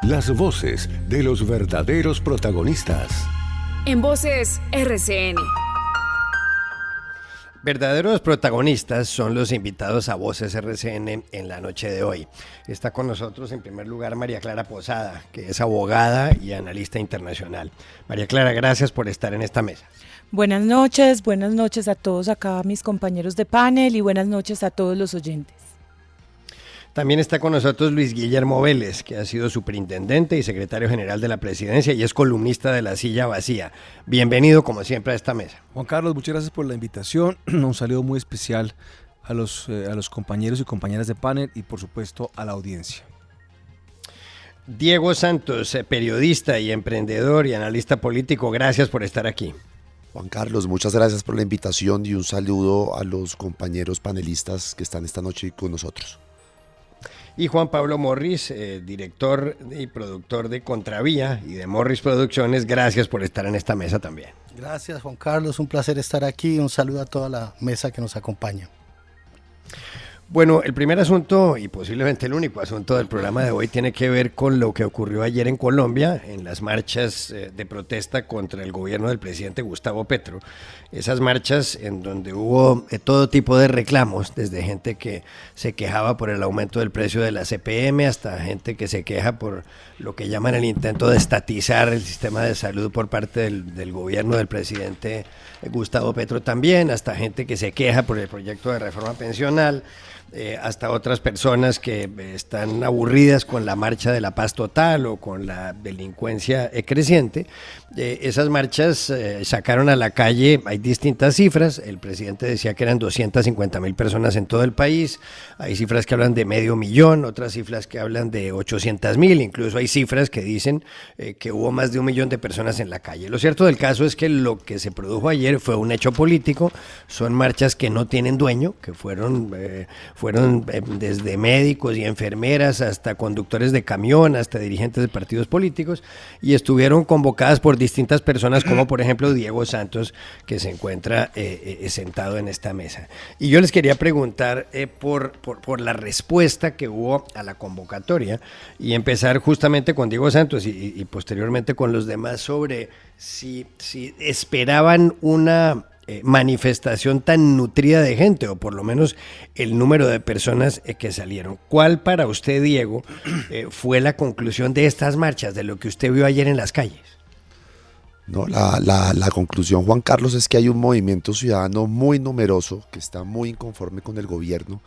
Las voces de los verdaderos protagonistas. En Voces RCN. Verdaderos protagonistas son los invitados a Voces RCN en la noche de hoy. Está con nosotros en primer lugar María Clara Posada, que es abogada y analista internacional. María Clara, gracias por estar en esta mesa. Buenas noches a todos acá, mis compañeros de panel, y buenas noches a todos los oyentes. También está con nosotros Luis Guillermo Vélez, que ha sido superintendente y secretario general de la presidencia y es columnista de La Silla Vacía. Bienvenido, como siempre, a esta mesa. Juan Carlos, muchas gracias por la invitación. Un saludo muy especial a los compañeros y compañeras de panel y, por supuesto, a la audiencia. Diego Santos, periodista y emprendedor y analista político, gracias por estar aquí. Juan Carlos, muchas gracias por la invitación y un saludo a los compañeros panelistas que están esta noche con nosotros. Y Juan Pablo Morris, director y productor de Contravía y de Morris Producciones, gracias por estar en esta mesa también. Gracias, Juan Carlos, un placer estar aquí, un saludo a toda la mesa que nos acompaña. Bueno, el primer asunto y posiblemente el único asunto del programa de hoy tiene que ver con lo que ocurrió ayer en Colombia, en las marchas de protesta contra el gobierno del presidente Gustavo Petro. Esas marchas en donde hubo todo tipo de reclamos, desde gente que se quejaba por el aumento del precio de la CPM hasta gente que se queja por lo que llaman el intento de estatizar el sistema de salud por parte del gobierno del presidente Gustavo Petro también, hasta gente que se queja por el proyecto de reforma pensional. Hasta otras personas que están aburridas con la marcha de la paz total o con la delincuencia creciente. Esas marchas sacaron a la calle, hay distintas cifras, el presidente decía que eran 250,000 personas en todo el país, hay cifras que hablan de 500,000, otras cifras que hablan de 800,000, incluso hay cifras que dicen que hubo más de 1 millón de personas en la calle. Lo cierto del caso es que lo que se produjo ayer fue un hecho político, son marchas que no tienen dueño, que fueron desde médicos y enfermeras hasta conductores de camión, hasta dirigentes de partidos políticos, y estuvieron convocadas por distintas personas, como por ejemplo Diego Santos, que se encuentra sentado en esta mesa. Y yo les quería preguntar por la respuesta que hubo a la convocatoria, y empezar justamente con Diego Santos y posteriormente con los demás sobre si esperaban una manifestación tan nutrida de gente, o por lo menos el número de personas que salieron. ¿Cuál para usted, Diego, fue la conclusión de estas marchas, de lo que usted vio ayer en las calles? No, la conclusión, Juan Carlos, es que hay un movimiento ciudadano muy numeroso que está muy inconforme con el gobierno.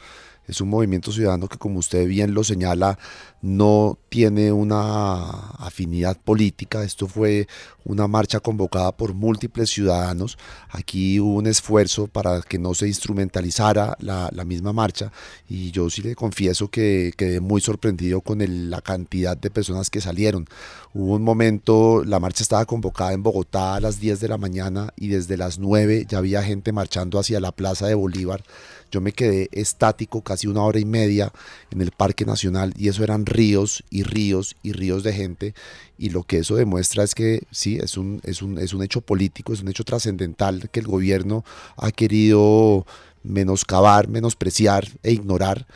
Es un movimiento ciudadano que, como usted bien lo señala, no tiene una afinidad política. Esto fue una marcha convocada por múltiples ciudadanos. Aquí hubo un esfuerzo para que no se instrumentalizara la misma marcha, y yo sí le confieso que quedé muy sorprendido con la cantidad de personas que salieron. Hubo un momento, la marcha estaba convocada en Bogotá a las 10 de la mañana y desde las 9 ya había gente marchando hacia la Plaza de Bolívar. Yo me quedé estático casi 1 hora y media en el Parque Nacional, y eso eran ríos y ríos y ríos de gente, y lo que eso demuestra es que sí, es un hecho político, es un hecho trascendental que el gobierno ha querido menoscabar, menospreciar e ignorar,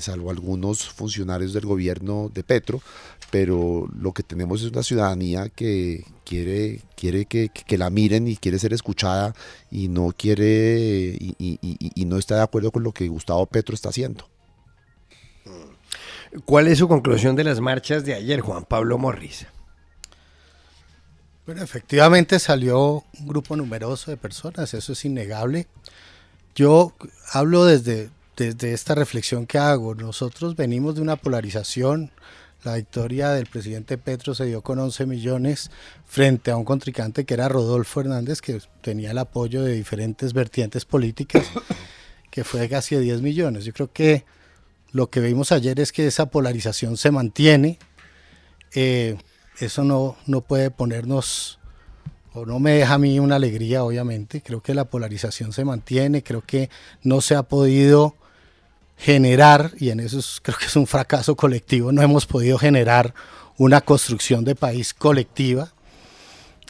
salvo algunos funcionarios del gobierno de Petro, pero lo que tenemos es una ciudadanía que quiere que la miren y quiere ser escuchada, y no quiere y no está de acuerdo con lo que Gustavo Petro está haciendo. ¿Cuál es su conclusión de las marchas de ayer, Juan Pablo Morris? Bueno, efectivamente salió un grupo numeroso de personas, eso es innegable. Yo hablo desde esta reflexión que hago. Nosotros venimos de una polarización. La victoria del presidente Petro se dio con 11 millones frente a un contrincante que era Rodolfo Hernández, que tenía el apoyo de diferentes vertientes políticas, que fue casi de 10 millones. Yo creo que lo que vimos ayer es que esa polarización se mantiene. Eso no puede ponernos, o no me deja a mí una alegría, obviamente. Creo que la polarización se mantiene, creo que no se ha podido generar, y en eso creo que es un fracaso colectivo, no hemos podido generar una construcción de país colectiva.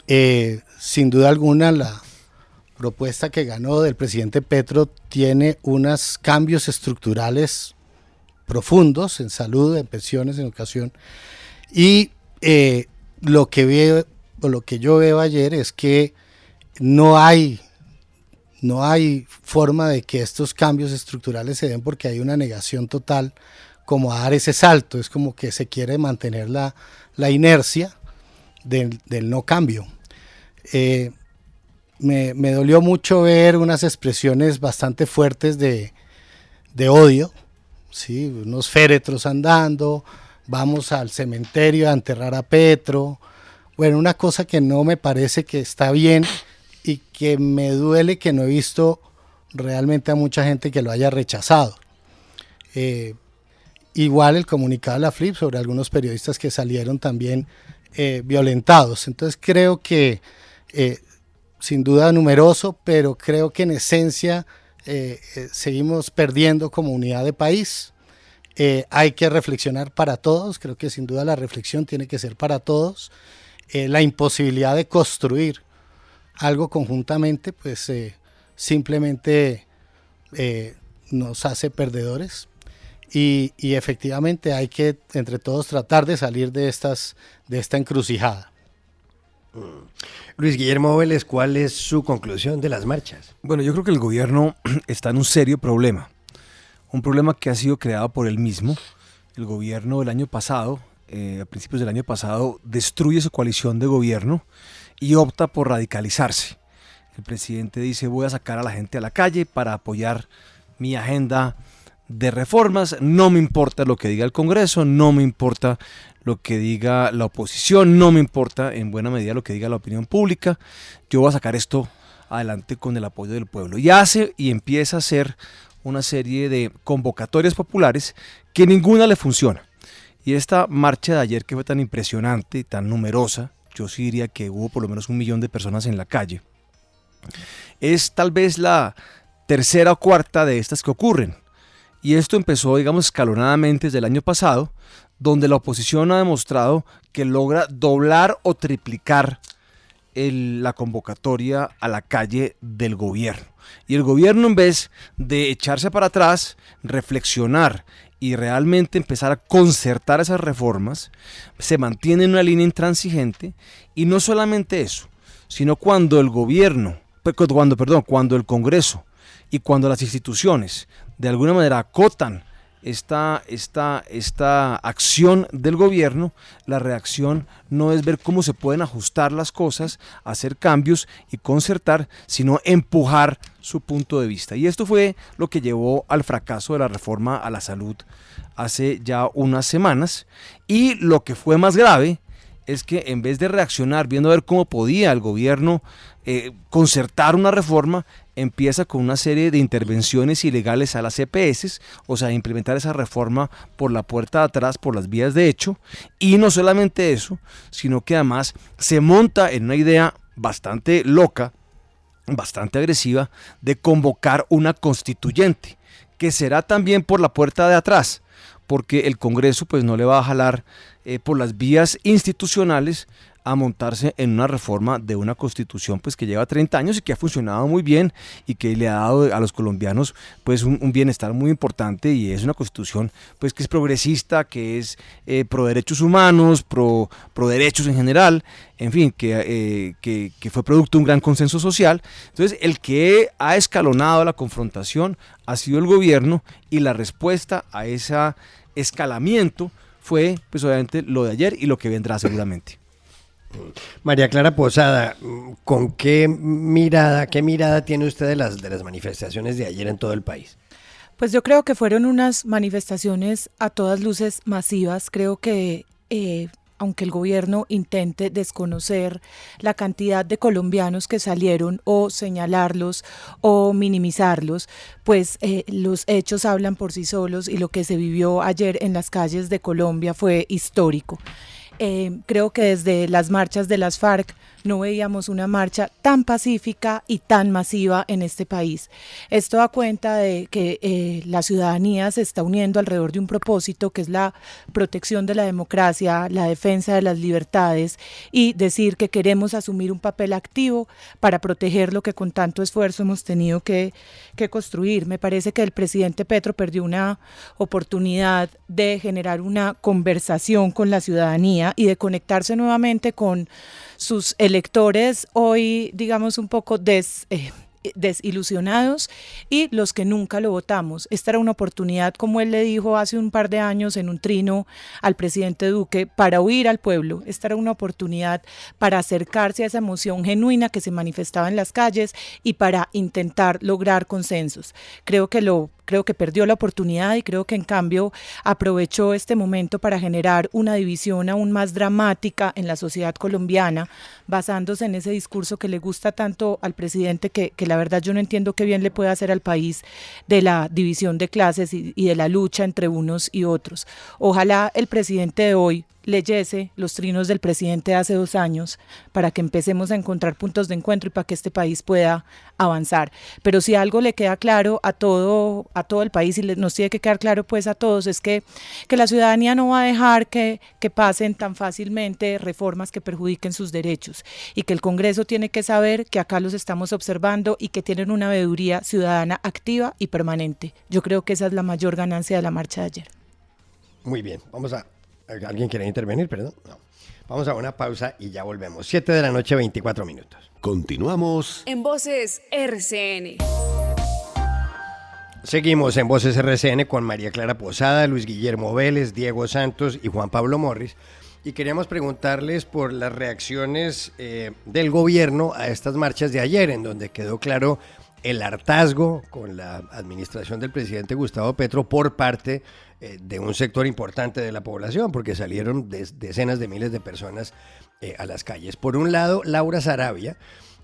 Sin duda alguna, la propuesta que ganó del presidente Petro tiene unos cambios estructurales profundos en salud, en pensiones, en educación, Y lo que veo, o lo que yo veo ayer es que no hay forma de que estos cambios estructurales se den porque hay una negación total como a dar ese salto. Es como que se quiere mantener la inercia del no cambio. Me dolió mucho ver unas expresiones bastante fuertes de odio, ¿sí? Unos féretros andando, vamos al cementerio a enterrar a Petro. Bueno, una cosa que no me parece que está bien y que me duele que no he visto realmente a mucha gente que lo haya rechazado. Igual el comunicado de la FLIP sobre algunos periodistas que salieron también violentados. Entonces creo que sin duda numeroso, pero creo que en esencia seguimos perdiendo como unidad de país. Hay que reflexionar para todos, creo que sin duda la reflexión tiene que ser para todos. La imposibilidad de construir algo conjuntamente, pues simplemente nos hace perdedores y efectivamente hay que entre todos tratar de salir de esta encrucijada. Luis Guillermo Vélez, ¿cuál es su conclusión de las marchas? Bueno, yo creo que el gobierno está en un serio problema. Un problema que ha sido creado por él mismo. El gobierno del año pasado, a principios del año pasado, destruye su coalición de gobierno y opta por radicalizarse. El presidente dice: voy a sacar a la gente a la calle para apoyar mi agenda de reformas, no me importa lo que diga el Congreso, no me importa lo que diga la oposición, no me importa en buena medida lo que diga la opinión pública, yo voy a sacar esto adelante con el apoyo del pueblo. Y hace y empieza a hacer una serie de convocatorias populares que ninguna le funciona. Y esta marcha de ayer, que fue tan impresionante y tan numerosa, yo sí diría que hubo por lo menos 1 millón de personas en la calle, es tal vez la tercera o cuarta de estas que ocurren. Y esto empezó, digamos, escalonadamente desde el año pasado, donde la oposición ha demostrado que logra doblar o triplicar la convocatoria a la calle del gobierno. Y el gobierno, en vez de echarse para atrás, reflexionar y realmente empezar a concertar esas reformas, se mantiene en una línea intransigente. Y no solamente eso, sino cuando el Congreso y cuando las instituciones de alguna manera acotan esta acción del gobierno, la reacción no es ver cómo se pueden ajustar las cosas, hacer cambios y concertar, sino empujar su punto de vista. Y esto fue lo que llevó al fracaso de la reforma a la salud hace ya unas semanas. Y lo que fue más grave es que en vez de reaccionar, viendo a ver cómo podía el gobierno concertar una reforma, empieza con una serie de intervenciones ilegales a las EPS, o sea, implementar esa reforma por la puerta de atrás, por las vías de hecho. Y no solamente eso, sino que además se monta en una idea bastante loca, bastante agresiva, de convocar una constituyente, que será también por la puerta de atrás, porque el Congreso pues no le va a jalar por las vías institucionales a montarse en una reforma de una constitución pues que lleva 30 años y que ha funcionado muy bien y que le ha dado a los colombianos pues un bienestar muy importante, y es una constitución pues que es progresista, que es pro derechos humanos, pro derechos en general, en fin, que fue producto de un gran consenso social. Entonces el que ha escalonado la confrontación ha sido el gobierno, y la respuesta a ese escalamiento fue pues obviamente lo de ayer y lo que vendrá seguramente. María Clara Posada, ¿con qué mirada tiene usted de las manifestaciones de ayer en todo el país? Pues yo creo que fueron unas manifestaciones a todas luces masivas. Creo que aunque el gobierno intente desconocer la cantidad de colombianos que salieron, o señalarlos o minimizarlos, pues los hechos hablan por sí solos, y lo que se vivió ayer en las calles de Colombia fue histórico. Creo que desde las marchas de las FARC no veíamos una marcha tan pacífica y tan masiva en este país. Esto da cuenta de que la ciudadanía se está uniendo alrededor de un propósito que es la protección de la democracia, la defensa de las libertades y decir que queremos asumir un papel activo para proteger lo que con tanto esfuerzo hemos tenido que construir. Me parece que el presidente Petro perdió una oportunidad de generar una conversación con la ciudadanía y de conectarse nuevamente con sus electores hoy, digamos, un poco desilusionados y los que nunca lo votamos. Esta era una oportunidad, como él le dijo hace un par de años en un trino al presidente Duque, para oír al pueblo. Esta era una oportunidad para acercarse a esa emoción genuina que se manifestaba en las calles y para intentar lograr consensos. Creo que perdió la oportunidad y creo que en cambio aprovechó este momento para generar una división aún más dramática en la sociedad colombiana, basándose en ese discurso que le gusta tanto al presidente, que la verdad yo no entiendo qué bien le puede hacer al país, de la división de clases y de la lucha entre unos y otros. Ojalá el presidente de hoy leyese los trinos del presidente de hace 2 años para que empecemos a encontrar puntos de encuentro y para que este país pueda avanzar. Pero si algo le queda claro a todo el país y nos tiene que quedar claro pues a todos es que la ciudadanía no va a dejar que pasen tan fácilmente reformas que perjudiquen sus derechos y que el Congreso tiene que saber que acá los estamos observando y que tienen una veeduría ciudadana activa y permanente. Yo creo que esa es la mayor ganancia de la marcha de ayer. Muy bien, ¿alguien quiere intervenir? Perdón. No. Vamos a una pausa y ya volvemos. 7:24 p.m. Continuamos. En Voces RCN. Seguimos en Voces RCN con María Clara Posada, Luis Guillermo Vélez, Diego Santos y Juan Pablo Morris. Y queríamos preguntarles por las reacciones del gobierno a estas marchas de ayer, en donde quedó claro el hartazgo con la administración del presidente Gustavo Petro por parte de un sector importante de la población, porque salieron decenas de miles de personas a las calles. Por un lado, Laura Saravia,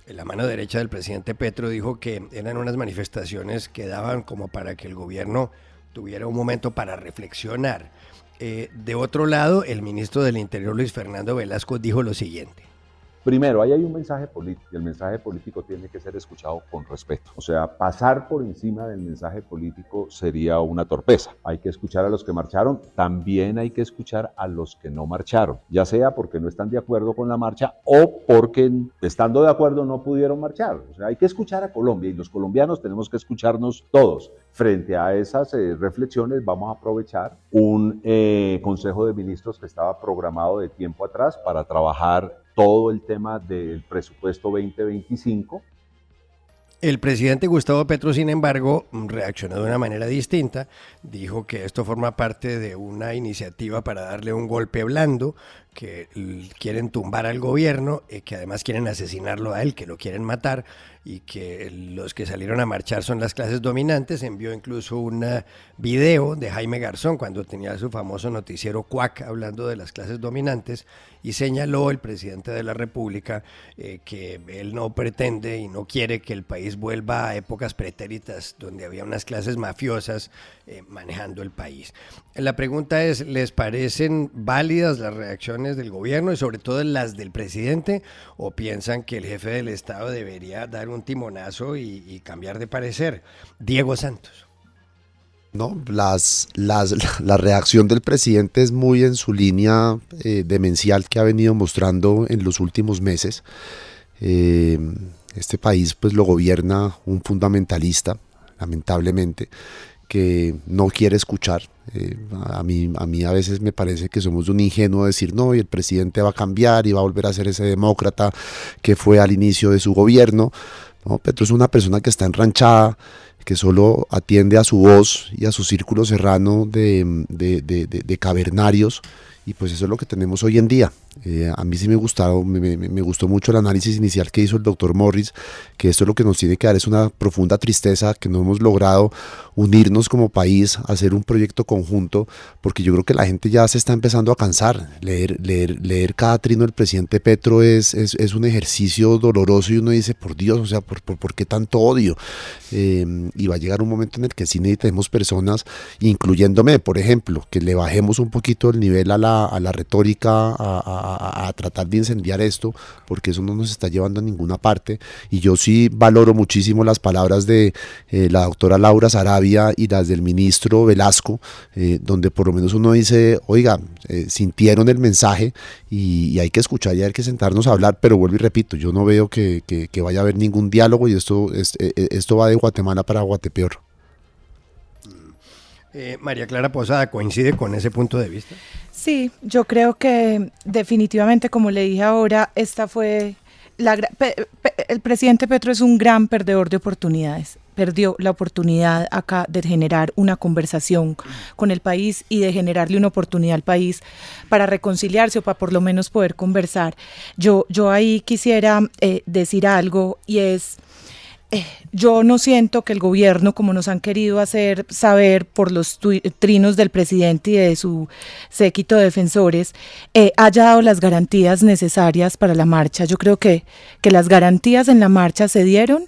la mano derecha del presidente Petro, dijo que eran unas manifestaciones que daban como para que el gobierno tuviera un momento para reflexionar. De otro lado, el ministro del Interior, Luis Fernando Velasco, dijo lo siguiente. Primero, ahí hay un mensaje político y el mensaje político tiene que ser escuchado con respeto. O sea, pasar por encima del mensaje político sería una torpeza. Hay que escuchar a los que marcharon, también hay que escuchar a los que no marcharon, ya sea porque no están de acuerdo con la marcha o porque estando de acuerdo no pudieron marchar. O sea, hay que escuchar a Colombia y los colombianos tenemos que escucharnos todos. Frente a esas reflexiones vamos a aprovechar un Consejo de Ministros que estaba programado de tiempo atrás para trabajar todo el tema del presupuesto 2025. El presidente Gustavo Petro, sin embargo, reaccionó de una manera distinta. Dijo que esto forma parte de una iniciativa para darle un golpe blando, que quieren tumbar al gobierno, que además quieren asesinarlo a él, que lo quieren matar, y que los que salieron a marchar son las clases dominantes. Envió incluso un video de Jaime Garzón cuando tenía su famoso noticiero Cuac hablando de las clases dominantes, y señaló el presidente de la República que él no pretende y no quiere que el país vuelva a épocas pretéritas donde había unas clases mafiosas manejando el país. La pregunta es, ¿les parecen válidas las reacciones del gobierno y sobre todo las del presidente, o piensan que el jefe del Estado debería dar un timonazo y cambiar de parecer? Diego Santos. No, la reacción del presidente es muy en su línea demencial que ha venido mostrando en los últimos meses. Este país pues lo gobierna un fundamentalista, lamentablemente, que no quiere escuchar. A mí a veces me parece que somos un ingenuo decir no, y el presidente va a cambiar y va a volver a ser ese demócrata que fue al inicio de su gobierno. No, Petro es una persona que está enranchada, que solo atiende a su voz y a su círculo serrano de cavernarios, y pues eso es lo que tenemos hoy en día. A mí sí me gustó mucho el análisis inicial que hizo el doctor Morris, que esto lo que nos tiene que dar es una profunda tristeza que no hemos logrado unirnos como país, hacer un proyecto conjunto, porque yo creo que la gente ya se está empezando a cansar. Leer cada trino del presidente Petro es un ejercicio doloroso, y uno dice, por Dios, o sea, ¿por qué tanto odio? Y va a llegar un momento en el que sí necesitemos personas, incluyéndome, por ejemplo, que le bajemos un poquito el nivel a la retórica, a a tratar de incendiar esto, porque eso no nos está llevando a ninguna parte. Y yo sí valoro muchísimo las palabras de la doctora Laura Sarabia y las del ministro Velasco, donde por lo menos uno dice, oiga, sintieron el mensaje y hay que escuchar y hay que sentarnos a hablar, pero vuelvo y repito, yo no veo que vaya a haber ningún diálogo y esto va de Guatemala para Guatepeor. María Clara Posada, ¿coincide con ese punto de vista? Sí, yo creo que definitivamente, como le dije ahora, esta fue el presidente Petro es un gran perdedor de oportunidades. Perdió la oportunidad acá de generar una conversación con el país y de generarle una oportunidad al país para reconciliarse o para por lo menos poder conversar. Yo ahí quisiera decir algo, y es, yo no siento que el gobierno, como nos han querido hacer saber por los trinos del presidente y de su séquito de defensores, haya dado las garantías necesarias para la marcha. Yo creo que las garantías en la marcha se dieron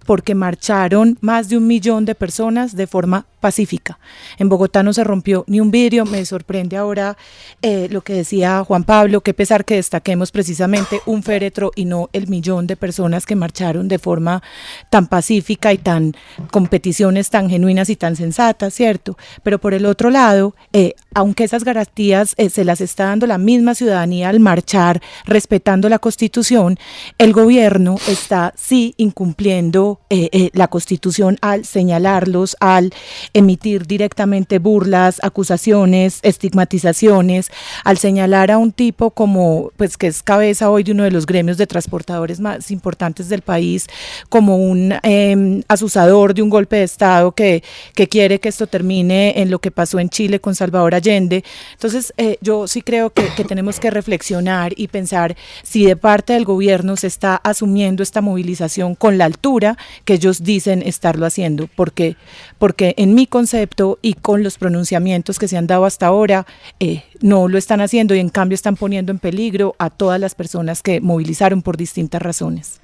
porque marcharon más de 1 millón de personas de forma pacífica. En Bogotá no se rompió ni un vidrio. Me sorprende ahora lo que decía Juan Pablo, qué pesar que destaquemos precisamente un féretro y no el 1 millón de personas que marcharon de forma tan pacífica y con peticiones tan genuinas y tan sensatas, ¿cierto? Pero por el otro lado, aunque esas garantías se las está dando la misma ciudadanía al marchar, respetando la Constitución, el gobierno está sí incumpliendo la Constitución al señalarlos, al emitir directamente burlas, acusaciones, estigmatizaciones, al señalar a un tipo como, pues que es cabeza hoy de uno de los gremios de transportadores más importantes del país, como un asusador de un golpe de Estado que quiere que esto termine en lo que pasó en Chile con Salvador Allende. Entonces, yo sí creo que tenemos que reflexionar y pensar si de parte del gobierno se está asumiendo esta movilización con la altura que ellos dicen estarlo haciendo, porque en mi concepto y con los pronunciamientos que se han dado hasta ahora, no lo están haciendo y en cambio están poniendo en peligro a todas las personas que movilizaron por distintas razones.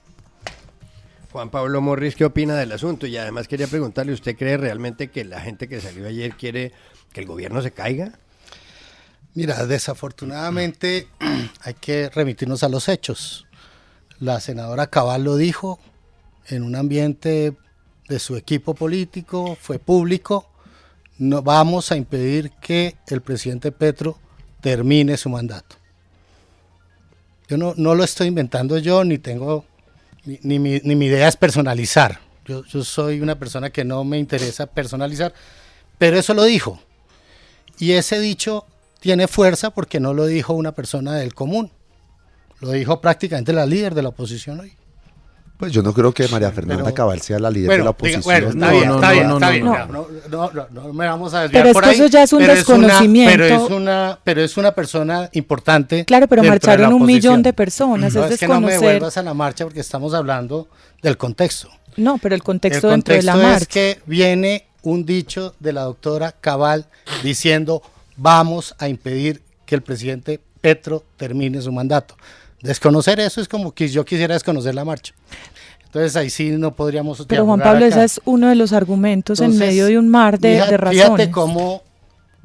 Juan Pablo Morris, ¿qué opina del asunto? Y además quería preguntarle, ¿usted cree realmente que la gente que salió ayer quiere que el gobierno se caiga? Mira, desafortunadamente hay que remitirnos a los hechos. La senadora Cabal lo dijo en un ambiente de su equipo político, fue público. No vamos a impedir que el presidente Petro termine su mandato. Yo no lo estoy inventando yo, ni tengo, ni mi idea es personalizar. Yo soy una persona que no me interesa personalizar, pero eso lo dijo. Y ese dicho tiene fuerza porque no lo dijo una persona del común, lo dijo prácticamente la líder de la oposición hoy. Pues yo no creo que María Fernanda Cabal sea la líder de la oposición. Está bien. No me vamos a desviar pero por es que ahí. Eso ya es un desconocimiento. Pero es una persona importante. Claro, pero marcharon 1 millón de personas. No, es que no me desconocer. vuelvas a la marcha porque estamos hablando del contexto. No, pero el contexto dentro de la marcha. Es que viene un dicho de la doctora Cabal diciendo vamos a impedir que el presidente Petro termine su mandato. Desconocer eso es como que yo quisiera desconocer la marcha. Entonces ahí sí no podríamos. Pero Juan Pablo, ese es uno de los argumentos. Entonces, en medio de un mar de razones. Fíjate cómo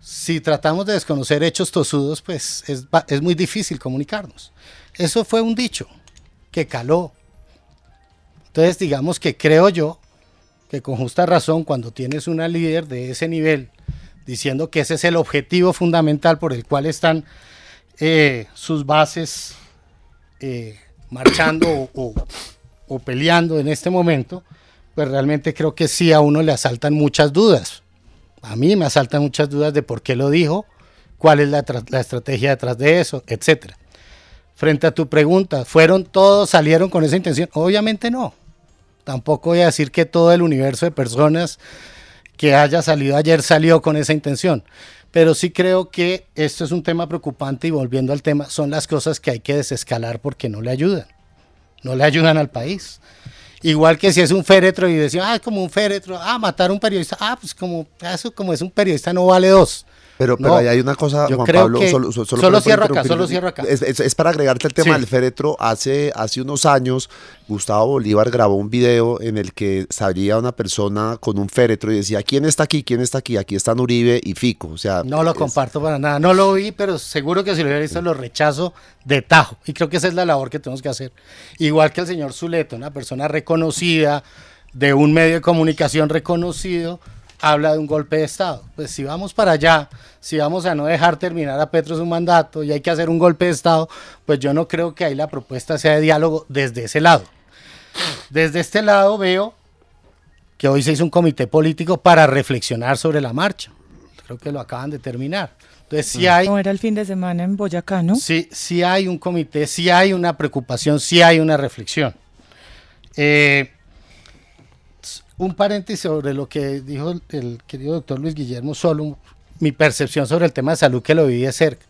si tratamos de desconocer hechos tosudos, pues es muy difícil comunicarnos. Eso fue un dicho que caló. Entonces digamos que creo yo que con justa razón cuando tienes una líder de ese nivel diciendo que ese es el objetivo fundamental por el cual están sus bases marchando o peleando en este momento, pues realmente creo que sí a uno le asaltan muchas dudas. A mí me asaltan muchas dudas de por qué lo dijo, cuál es la estrategia detrás de eso, etcétera. Frente a tu pregunta, ¿salieron con esa intención? Obviamente no. Tampoco voy a decir que todo el universo de personas que haya salido ayer salió con esa intención. Pero sí creo que esto es un tema preocupante y volviendo al tema, son las cosas que hay que desescalar porque no le ayudan. No le ayudan al país. Igual que si es un féretro y decía, como un féretro, matar a un periodista, pues como es un periodista no vale 2. Pero No, ahí hay una cosa, yo Juan creo Pablo, que solo cierro acá, interrumpir. solo cierro acá. Es para agregarte el tema Sí. del féretro. Hace unos años, Gustavo Bolívar grabó un video en el que salía una persona con un féretro y decía, ¿quién está aquí? ¿Quién está aquí? Aquí están Uribe y Fico. O sea, No lo comparto para nada, no lo vi, pero seguro que si lo hubiera visto lo rechazo de tajo. Y creo que esa es la labor que tenemos que hacer. Igual que el señor Zuleta, una persona reconocida, de un medio de comunicación reconocido, habla de un golpe de Estado. Pues si vamos para allá, si vamos a no dejar terminar a Petro su mandato y hay que hacer un golpe de Estado, pues yo no creo que ahí la propuesta sea de diálogo desde ese lado. Desde este lado veo que hoy se hizo un comité político para reflexionar sobre la marcha. Creo que lo acaban de terminar. Entonces sí hay, No era el fin de semana en Boyacá, ¿no? sí hay un comité, sí hay una preocupación, sí hay una reflexión. Un paréntesis sobre lo que dijo el querido doctor Luis Guillermo, solo mi percepción sobre el tema de salud, que lo viví de cerca.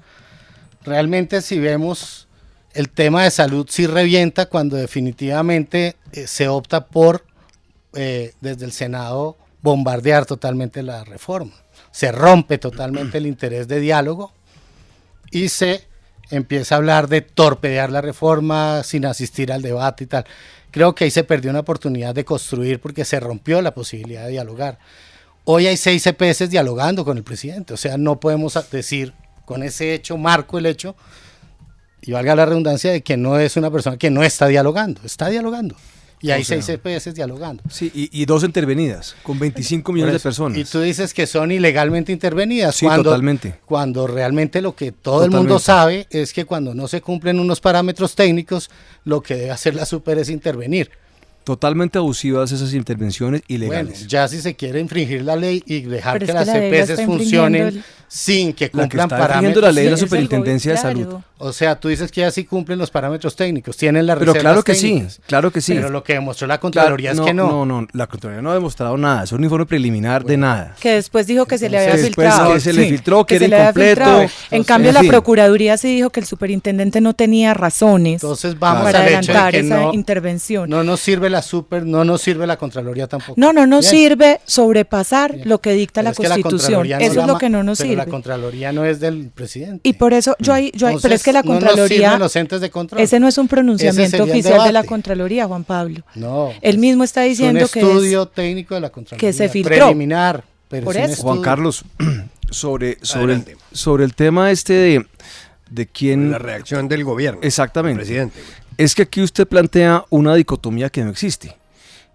Realmente si vemos el tema de salud sí revienta cuando definitivamente se opta por desde el Senado bombardear totalmente la reforma. Se rompe totalmente el interés de diálogo y se empieza a hablar de torpedear la reforma sin asistir al debate y tal. Creo que ahí se perdió una oportunidad de construir porque se rompió la posibilidad de dialogar. Hoy hay 6 EPS dialogando con el presidente, o sea, no podemos decir con ese hecho, marco el hecho, y valga la redundancia de que no es una persona que no está dialogando, está dialogando. Y hay 6 EPS dialogando. Sí, y 2 intervenidas, con 25 millones de personas. Y tú dices que son ilegalmente intervenidas. Sí, totalmente. Cuando realmente lo que todo el mundo sabe es que cuando no se cumplen unos parámetros técnicos, lo que debe hacer la super es intervenir. Totalmente abusivas esas intervenciones ilegales. Bueno, ya si se quiere infringir la ley y dejar Pero que es las que la ley la EPS está funcionen infringiendo sin que La que cumplan está infringiendo parámetros. la ley es la Sí, es el Superintendencia de gobierno, Salud. claro. O sea, tú dices que ya sí cumplen los parámetros técnicos, tienen las Pero reservas claro que técnicas. sí, claro que sí. Pero lo que demostró la Contraloría es que no. No, la Contraloría no ha demostrado nada, es un informe preliminar de nada. Que después dijo que se le había Entonces, después filtrado. que se le filtró, que se era le había incompleto. filtrado. En cambio, en la fin. Procuraduría sí dijo que el superintendente no tenía razones Entonces vamos para al hecho de adelantar que esa no, intervención. no nos sirve la super, no nos sirve la Contraloría tampoco. No Bien. sirve sobrepasar Bien. lo que dicta Pero la es que Constitución. Contraloría Eso es lo que no nos pero la sirve. Contraloría no es del presidente. Y por eso pero es que la Entonces, no nos Contraloría, sirven los entes de control. ese no es un Ese pronunciamiento sería el oficial de la debate. Contraloría, Juan Pablo. No. Él mismo está diciendo es un que es estudio técnico de la Contraloría. que se filtró. Preliminar. Pero Por es un eso. Juan estudio. Carlos, sobre Adelante. el tema este de quién... La reacción del gobierno. Exactamente. del presidente. Es que aquí usted plantea una dicotomía que no existe,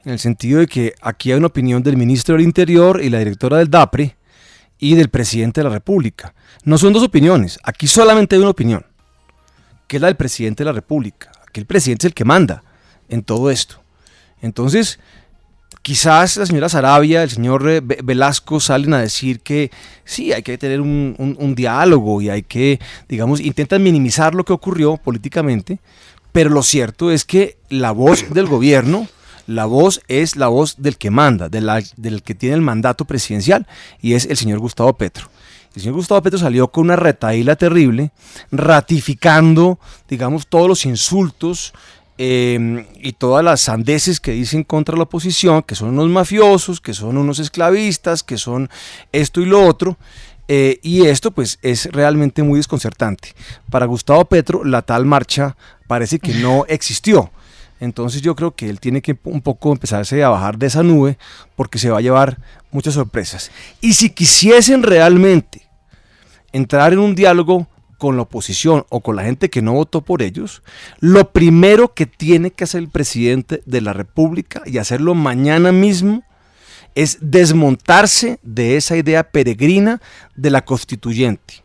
en el sentido de que aquí hay una opinión del ministro del Interior y la directora del DAPRE y del presidente de la República. No son 2 opiniones, aquí solamente hay una opinión, que es la del presidente de la República. Aquí el presidente es el que manda en todo esto. Entonces, quizás la señora Sarabia, el señor Velasco salen a decir que sí, hay que tener un diálogo y hay que, digamos, intentan minimizar lo que ocurrió políticamente, pero lo cierto es que la voz del gobierno, la voz es la voz del que manda, del que tiene el mandato presidencial, y es el señor Gustavo Petro. El señor Gustavo Petro salió con una retahíla terrible, ratificando, digamos, todos los insultos y todas las sandeces que dicen contra la oposición, que son unos mafiosos, que son unos esclavistas, que son esto y lo otro. Y esto pues es realmente muy desconcertante. Para Gustavo Petro la tal marcha parece que no existió. Entonces yo creo que él tiene que un poco empezarse a bajar de esa nube porque se va a llevar muchas sorpresas. Y si quisiesen realmente entrar en un diálogo con la oposición o con la gente que no votó por ellos, lo primero que tiene que hacer el presidente de la República, y hacerlo mañana mismo, es desmontarse de esa idea peregrina de la constituyente.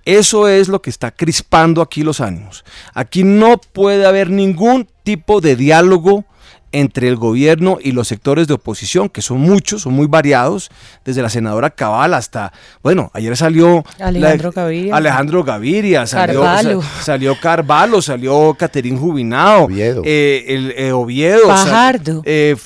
Eso es lo que está crispando aquí los ánimos. Aquí no puede haber ningún tipo de diálogo entre el gobierno y los sectores de oposición, que son muchos, son muy variados, desde la senadora Cabal hasta, bueno, ayer salió Alejandro Gaviria, salió Carvalho, salió Caterín Jubinao, Oviedo. Oviedo,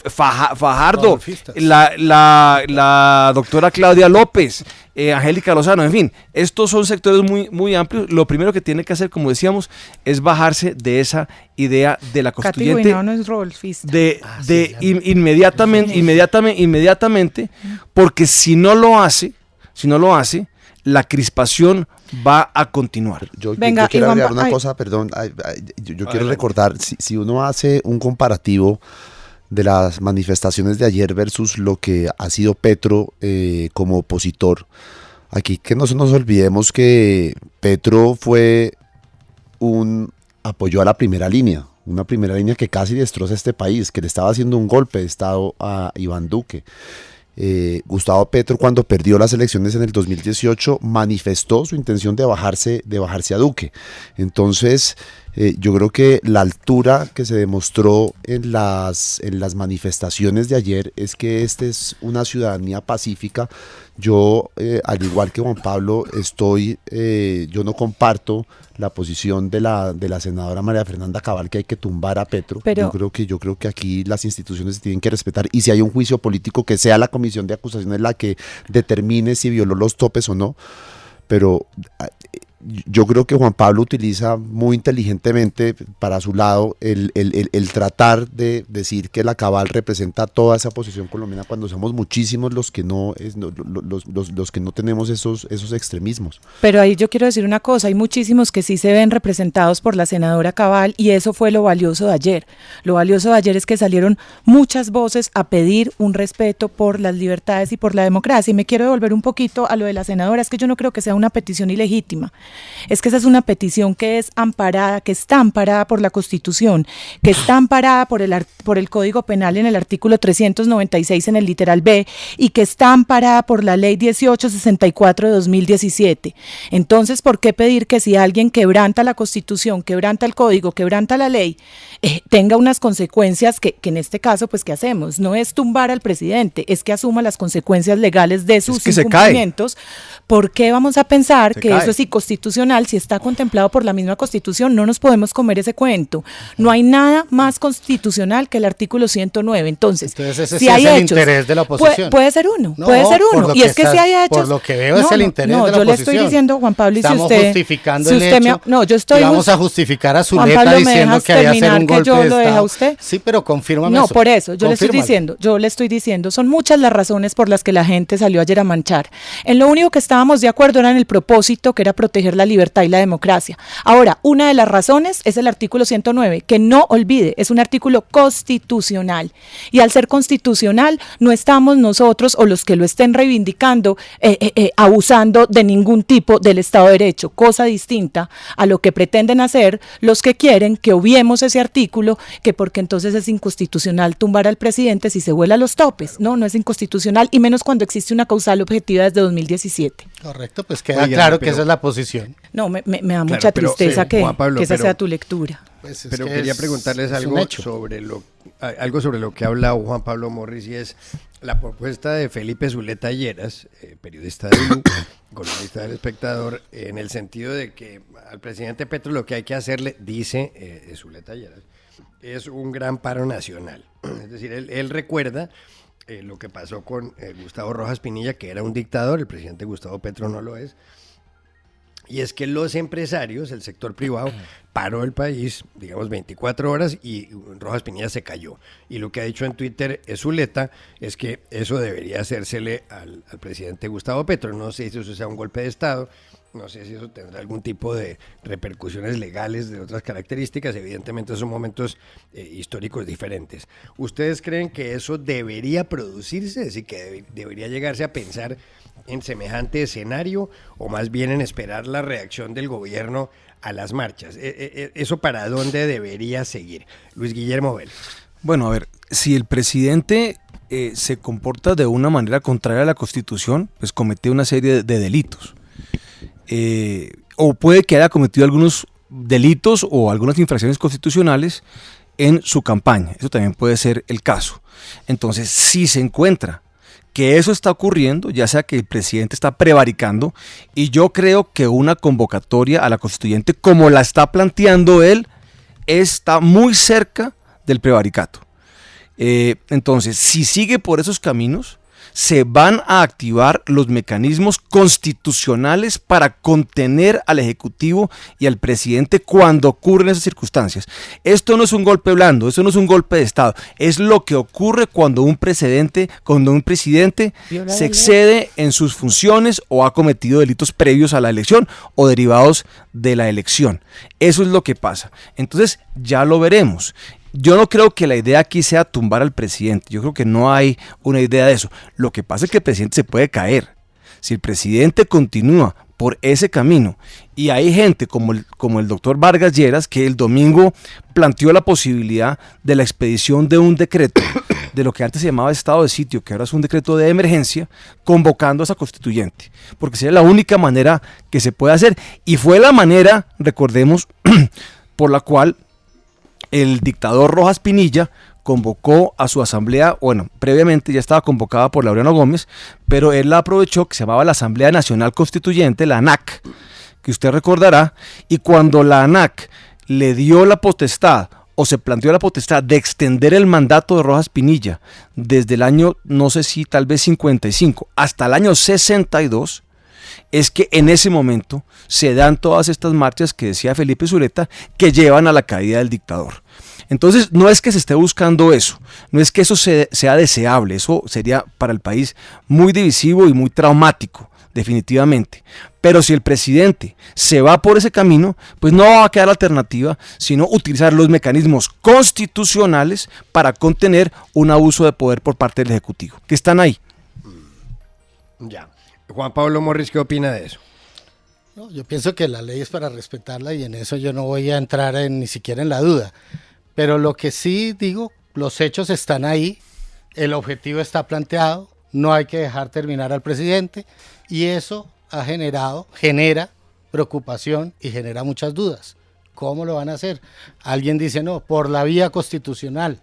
Fajardo, la doctora Claudia López, Angélica Lozano, en fin, estos son sectores muy, muy amplios. Lo primero que tiene que hacer, como decíamos, es bajarse de esa idea de la constituyente, no es rolfista. inmediatamente, porque si no lo hace, la crispación va a continuar. Yo Venga, quiero Iván, agregar una ay. cosa, perdón. Yo quiero recordar, si uno hace un comparativo de las manifestaciones de ayer versus lo que ha sido Petro como opositor, aquí que no se nos olvidemos que Petro fue apoyó a la primera línea, una primera línea que casi destroza este país, que le estaba haciendo un golpe de Estado a Iván Duque. Gustavo Petro, cuando perdió las elecciones en el 2018, manifestó su intención de bajarse a Duque. Entonces, yo creo que la altura que se demostró en las manifestaciones de ayer es que esta es una ciudadanía pacífica. Yo, al igual que Juan Pablo, yo no comparto la posición de la senadora María Fernanda Cabal, que hay que tumbar a Petro. Pero yo creo que aquí las instituciones se tienen que respetar, y si hay un juicio político, que sea la comisión de acusaciones la que determine si violó los topes o no. Pero yo creo que Juan Pablo utiliza muy inteligentemente para su lado el tratar de decir que la Cabal representa toda esa posición colombiana, cuando somos muchísimos los que no tenemos esos extremismos. Pero ahí yo quiero decir una cosa, hay muchísimos que sí se ven representados por la senadora Cabal, y eso fue lo valioso de ayer. Lo valioso de ayer es que salieron muchas voces a pedir un respeto por las libertades y por la democracia. Y me quiero devolver un poquito a lo de la senadora, es que yo no creo que sea una petición ilegítima. Es que esa es una petición que es amparada, que está amparada por la Constitución, que está amparada por el Código Penal en el artículo 396 en el literal B, y que está amparada por la Ley 1864 de 2017. Entonces, ¿por qué pedir que si alguien quebranta la Constitución, quebranta el Código, quebranta la ley, tenga unas consecuencias que en este caso, pues, ¿qué hacemos? No es tumbar al presidente, es que asuma las consecuencias legales de sus incumplimientos. ¿Por qué vamos a pensar que eso es inconstitucional si está contemplado por la misma Constitución? No nos podemos comer ese cuento. No hay nada más constitucional que el artículo 109. Entonces ese si hay hechos, interés de la oposición. Puede ser uno. Y es que si hay hechos. Por lo que veo es el interés de la oposición. Yo le estoy diciendo, Juan Pablo, y estamos si usted justificando el hecho. Vamos a justificar a Zuleta diciendo que hay hacer un golpe de Estado. Usted? Sí, pero confírmame no, eso. Por eso, yo le estoy diciendo, son muchas las razones por las que la gente salió ayer a manchar. En lo único que estábamos de acuerdo era en el propósito, que era proteger la libertad y la democracia. Ahora, una de las razones es el artículo 109, que no olvide, es un artículo constitucional. Y al ser constitucional, no estamos nosotros o los que lo estén reivindicando abusando de ningún tipo del Estado de Derecho, cosa distinta a lo que pretenden hacer los que quieren que obviemos ese artículo, que porque entonces es inconstitucional tumbar al presidente si se vuela los topes. No es inconstitucional, y menos cuando existe una causal objetiva desde 2017. Correcto, pues queda claro que esa es la posición. No, me da mucha tristeza que esa sea tu lectura. Pues pero quería preguntarles algo sobre lo que ha hablado Juan Pablo Morris, y es la propuesta de Felipe Zuleta Lleras, periodista de Blue, columnista del Espectador, en el sentido de que al presidente Petro lo que hay que hacerle, dice Zuleta Lleras, es un gran paro nacional. Es decir, él recuerda lo que pasó con Gustavo Rojas Pinilla, que era un dictador. El presidente Gustavo Petro no lo es. Y es que los empresarios, el sector privado, paró el país, digamos, 24 horas, y Rojas Pinilla se cayó. Y lo que ha dicho en Twitter Zuleta es que eso debería hacérsele al presidente Gustavo Petro. No sé si eso sea un golpe de Estado, no sé si eso tendrá algún tipo de repercusiones legales de otras características. Evidentemente son momentos históricos diferentes. ¿Ustedes creen que eso debería producirse? Es decir, que debería llegarse a pensar en semejante escenario, o más bien en esperar la reacción del gobierno a las marchas? ¿Eso para dónde debería seguir? Luis Guillermo Vélez. Bueno, a ver, si el presidente se comporta de una manera contraria a la Constitución, pues comete una serie de delitos. O puede que haya cometido algunos delitos o algunas infracciones constitucionales en su campaña. Eso también puede ser el caso. Entonces, si se encuentra que eso está ocurriendo, ya sea que el presidente está prevaricando, y yo creo que una convocatoria a la constituyente, como la está planteando él, está muy cerca del prevaricato. Entonces, si sigue por esos caminos, se van a activar los mecanismos constitucionales para contener al Ejecutivo y al presidente cuando ocurren esas circunstancias. Esto no es un golpe blando, esto no es un golpe de Estado, es lo que ocurre cuando un presidente se excede en sus funciones o ha cometido delitos previos a la elección o derivados de la elección. Eso es lo que pasa. Entonces ya lo veremos. Yo no creo que la idea aquí sea tumbar al presidente, yo creo que no hay una idea de eso. Lo que pasa es que el presidente se puede caer. Si el presidente continúa por ese camino y hay gente como el doctor Vargas Lleras, que el domingo planteó la posibilidad de la expedición de un decreto de lo que antes se llamaba estado de sitio, que ahora es un decreto de emergencia, convocando a esa constituyente, porque sería la única manera que se puede hacer, y fue la manera, recordemos, por la cual el dictador Rojas Pinilla convocó a su asamblea, bueno, previamente ya estaba convocada por Laureano Gómez, pero él la aprovechó, que se llamaba la Asamblea Nacional Constituyente, la ANAC, que usted recordará, y cuando la ANAC le dio la potestad, o se planteó la potestad de extender el mandato de Rojas Pinilla desde el año, no sé si tal vez 55, hasta el año 62, es que en ese momento se dan todas estas marchas que decía Felipe Zuleta, que llevan a la caída del dictador. Entonces no es que se esté buscando eso, no es que eso sea deseable, eso sería para el país muy divisivo y muy traumático, definitivamente. Pero si el presidente se va por ese camino, pues no va a quedar alternativa, sino utilizar los mecanismos constitucionales para contener un abuso de poder por parte del Ejecutivo, que están ahí. Ya. Juan Pablo Morris, ¿qué opina de eso? No, yo pienso que la ley es para respetarla y en eso yo no voy a entrar ni siquiera en la duda. Pero lo que sí digo, los hechos están ahí, el objetivo está planteado, no hay que dejar terminar al presidente y eso genera preocupación y genera muchas dudas. ¿Cómo lo van a hacer? Alguien dice no, por la vía constitucional.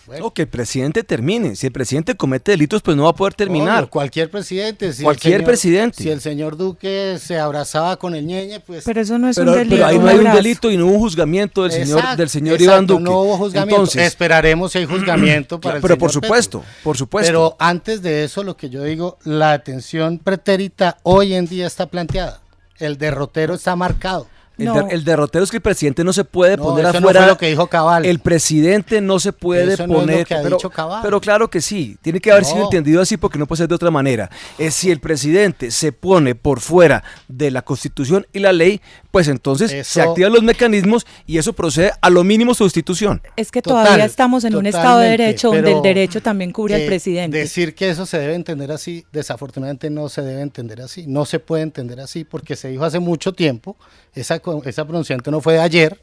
Bueno. O que el presidente termine. Si el presidente comete delitos, pues no va a poder terminar. Obvio, cualquier presidente. Si presidente. Si el señor Duque se abrazaba con el ñeñe, pues... Pero eso no es un delito. Pero ahí no hay un delito y no hubo un juzgamiento del señor Iván Duque. No hubo juzgamiento. Entonces, esperaremos si hay juzgamiento para pero el por señor supuesto, Petro. por supuesto. Pero antes de eso, lo que yo digo, la atención pretérita hoy en día está planteada. El derrotero está marcado. El derrotero es que el presidente no se puede poner eso afuera. No fue lo que dijo Cabal. El presidente no se puede eso poner. No es lo que ha dicho Cabal. Pero claro que sí, tiene que haber sido entendido así porque no puede ser de otra manera. Es si el presidente se pone por fuera de la Constitución y la ley, pues entonces se activan los mecanismos y eso procede a lo mínimo sustitución. Es que todavía estamos en un Estado de Derecho donde el derecho también cubre al presidente. Decir que eso se debe entender así, desafortunadamente no se debe entender así. No se puede entender así porque se dijo hace mucho tiempo. Esa pronunciante no fue de ayer,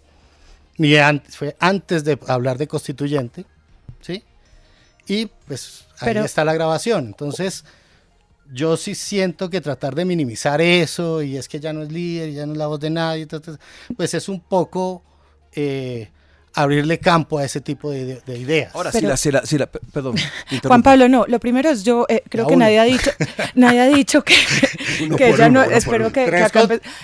ni fue antes de hablar de constituyente, ¿sí? Y pues ahí está la grabación. Entonces, yo sí siento que tratar de minimizar eso, y es que ya no es líder, ya no es la voz de nadie, pues es un poco abrirle campo a ese tipo de ideas. Ahora, perdón. Juan Pablo, no, lo primero es yo creo que nadie ha dicho que ella no, espero que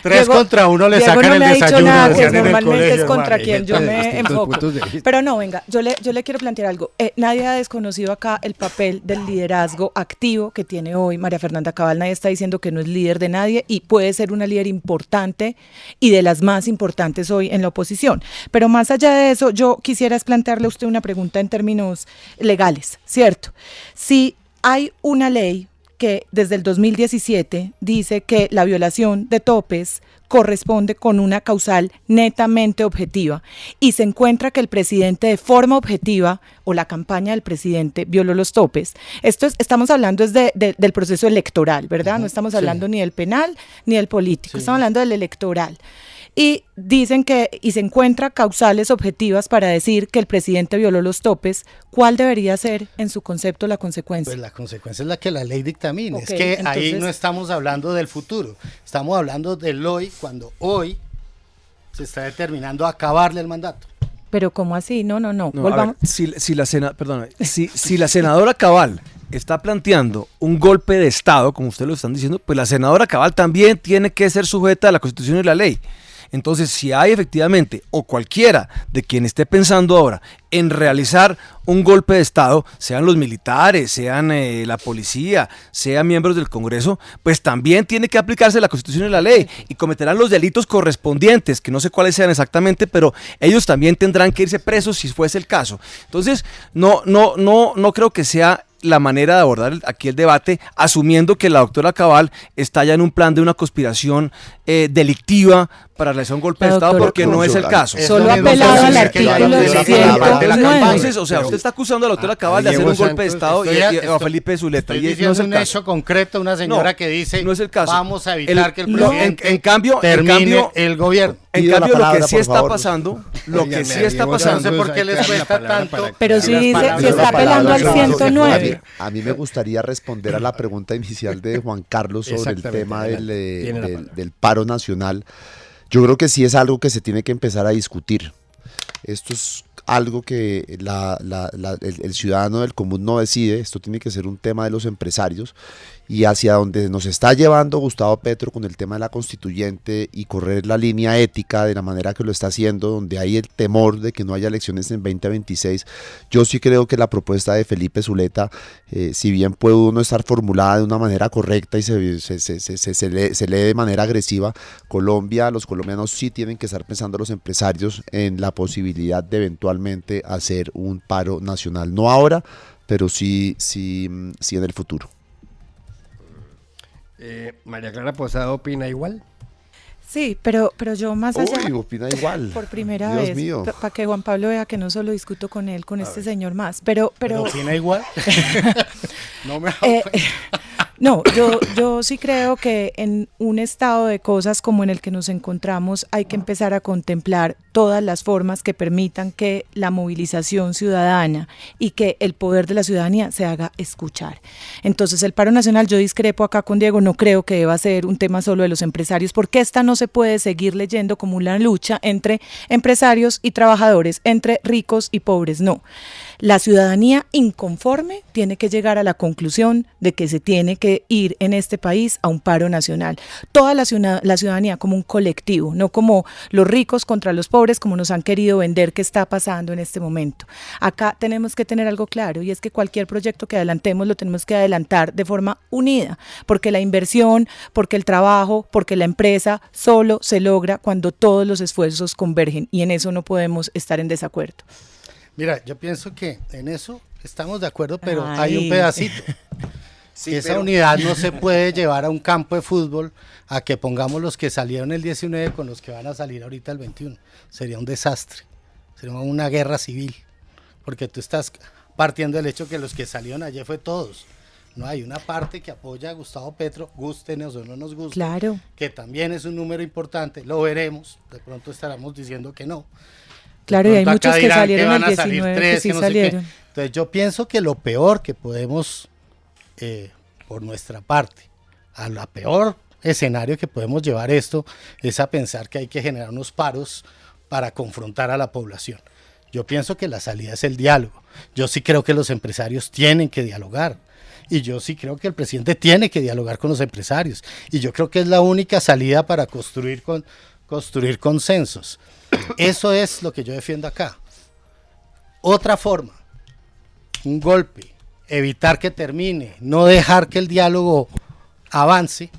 tres contra uno le sacan el desayuno. Nada, pues normalmente es contra quien yo me enfoco. Pero no, venga, yo le quiero plantear algo. Nadie ha desconocido acá el papel del liderazgo activo que tiene hoy María Fernanda Cabal. Nadie está diciendo que no es líder de nadie y puede ser una líder importante y de las más importantes hoy en la oposición. Pero más allá de eso, yo quisiera plantearle a usted una pregunta en términos legales, ¿cierto? Si hay una ley que desde el 2017 dice que la violación de topes corresponde con una causal netamente objetiva y se encuentra que el presidente de forma objetiva o la campaña del presidente violó los topes. Estamos hablando del proceso electoral, ¿verdad? No estamos hablando ni del penal ni del político, estamos hablando del electoral. Y dicen y se encuentra causales objetivas para decir que el presidente violó los topes. ¿Cuál debería ser, en su concepto, la consecuencia? Pues la consecuencia es la que la ley dictamine. Es que entonces, ahí no estamos hablando del futuro, estamos hablando del hoy, cuando hoy se está determinando acabarle el mandato. Pero ¿cómo así? No, volvamos. Si la senadora Cabal está planteando un golpe de Estado, como ustedes lo están diciendo, pues la senadora Cabal también tiene que ser sujeta a la Constitución y la ley. Entonces, si hay efectivamente, o cualquiera de quien esté pensando ahora en realizar un golpe de Estado, sean los militares, sean la policía, sean miembros del Congreso, pues también tiene que aplicarse la Constitución y la ley, y cometerán los delitos correspondientes, que no sé cuáles sean exactamente, pero ellos también tendrán que irse presos si fuese el caso. Entonces, no creo que sea la manera de abordar aquí el debate, asumiendo que la doctora Cabal está ya en un plan de una conspiración delictiva para realizar un golpe de Estado, porque no es el caso. Solo apelado al artículo 109. Entonces, o sea, usted está acusando a la doctora Cabal de hacer un golpe de Estado y a Felipe Zuleta. Estoy Y no es el un caso. hecho concreto, una señora que dice, no es el caso. vamos a evitar que el presidente en cambio, el gobierno. En cambio, lo que sí está pasando, no sé por qué les cuesta tanto. Pero si dice, si está apelando al 109. A mí me gustaría responder a la pregunta inicial de Juan Carlos sobre el tema del paro nacional. Yo creo que sí es algo que se tiene que empezar a discutir. Esto es algo que el ciudadano del común no decide, esto tiene que ser un tema de los empresarios, y hacia donde nos está llevando Gustavo Petro con el tema de la constituyente y correr la línea ética de la manera que lo está haciendo, donde hay el temor de que no haya elecciones en 2026, yo sí creo que la propuesta de Felipe Zuleta, si bien puede no estar formulada de una manera correcta y se lee de manera agresiva, los colombianos sí tienen que estar pensando, los empresarios, en la posibilidad de eventualmente hacer un paro nacional, no ahora, pero sí en el futuro. María Clara Posada opina igual. Sí, pero yo más allá, opina igual. por primera Dios vez, mío. para que Juan Pablo vea que no solo discuto con él, con este señor más, pero opina igual. No me no, yo sí creo que en un estado de cosas como en el que nos encontramos hay que empezar a contemplar todas las formas que permitan que la movilización ciudadana y que el poder de la ciudadanía se haga escuchar. Entonces, el paro nacional, yo discrepo acá con Diego, no creo que deba ser un tema solo de los empresarios, porque esta no se puede seguir leyendo como una lucha entre empresarios y trabajadores, entre ricos y pobres, no. La ciudadanía inconforme tiene que llegar a la conclusión de que se tiene que ir en este país a un paro nacional. Toda la ciudadanía como un colectivo, no como los ricos contra los pobres, como nos han querido vender que está pasando en este momento. Acá tenemos que tener algo claro, y es que cualquier proyecto que adelantemos lo tenemos que adelantar de forma unida, porque la inversión, porque el trabajo, porque la empresa solo se logra cuando todos los esfuerzos convergen, y en eso no podemos estar en desacuerdo. Mira, yo pienso que en eso estamos de acuerdo, pero hay un pedacito. Sí, esa unidad no se puede llevar a un campo de fútbol a que pongamos los que salieron el 19 con los que van a salir ahorita el 21. Sería un desastre, sería una guerra civil, porque tú estás partiendo del hecho que los que salieron ayer fue todos. No, hay una parte que apoya a Gustavo Petro, gústenos o no nos guste, claro, que también es un número importante, lo veremos, de pronto estaremos diciendo que no. Claro, y hay muchos que salieron el 19, tres, que sí salieron. Entonces yo pienso que lo peor que podemos, por nuestra parte, a la peor escenario que podemos llevar esto, es a pensar que hay que generar unos paros para confrontar a la población. Yo pienso que la salida es el diálogo. Yo sí creo que los empresarios tienen que dialogar. Y yo sí creo que el presidente tiene que dialogar con los empresarios. Y yo creo que es la única salida para construir consensos. Eso es lo que yo defiendo acá. Otra forma, un golpe, evitar que termine, no dejar que el diálogo avance,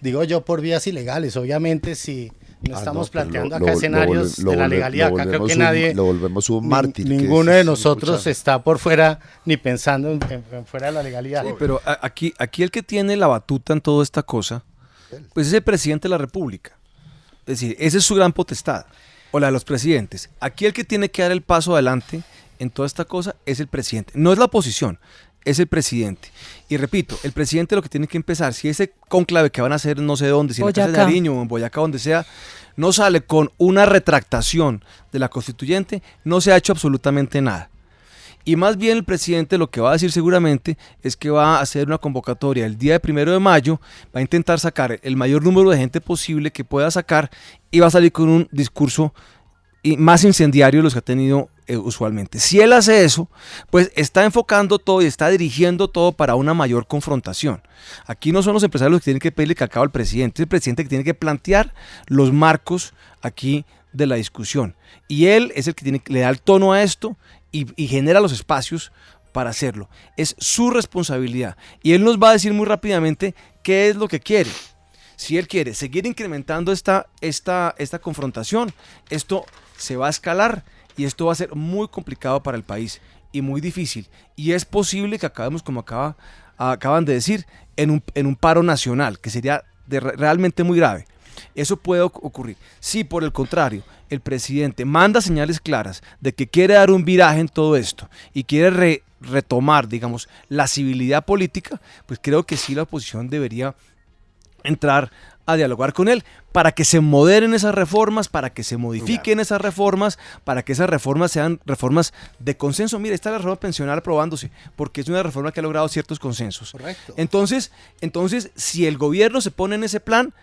digo yo, por vías ilegales. Obviamente, si no estamos planteando acá escenarios de la legalidad, acá creo que nadie, lo volvemos un mártir. Ninguno de nosotros está por fuera ni pensando en fuera de la legalidad. Sí, pero aquí el que tiene la batuta en toda esta cosa, pues es el presidente de la República. Es decir, esa es su gran potestad, o la de los presidentes. Aquí el que tiene que dar el paso adelante en toda esta cosa es el presidente, no es la oposición, es el presidente. Y repito, el presidente lo que tiene que empezar, si ese cónclave que van a hacer no sé dónde, si en la Casa de Nariño o en Boyacá, donde sea, no sale con una retractación de la constituyente, no se ha hecho absolutamente nada. Y más bien el presidente lo que va a decir seguramente es que va a hacer una convocatoria el día de 1 de mayo, va a intentar sacar el mayor número de gente posible que pueda sacar y va a salir con un discurso más incendiarios de los que ha tenido usualmente. Si él hace eso, pues está enfocando todo y está dirigiendo todo para una mayor confrontación. Aquí no son los empresarios los que tienen que pedirle cacao al presidente, es el presidente que tiene que plantear los marcos aquí de la discusión. Y él es el que le da el tono a esto y genera los espacios para hacerlo. Es su responsabilidad. Y él nos va a decir muy rápidamente qué es lo que quiere. Si él quiere seguir incrementando esta confrontación, esto se va a escalar y esto va a ser muy complicado para el país y muy difícil. Y es posible que acabemos, como acaban de decir, en un paro nacional, que sería realmente muy grave. Eso puede ocurrir. Si por el contrario el presidente manda señales claras de que quiere dar un viraje en todo esto y quiere retomar, digamos, la civilidad política, pues creo que sí la oposición debería entrar a dialogar con él para que se moderen esas reformas, para que se modifiquen esas reformas, para que esas reformas sean reformas de consenso. Mira, está la reforma pensional aprobándose, porque es una reforma que ha logrado ciertos consensos. Correcto. Entonces, si el gobierno se pone en ese plan,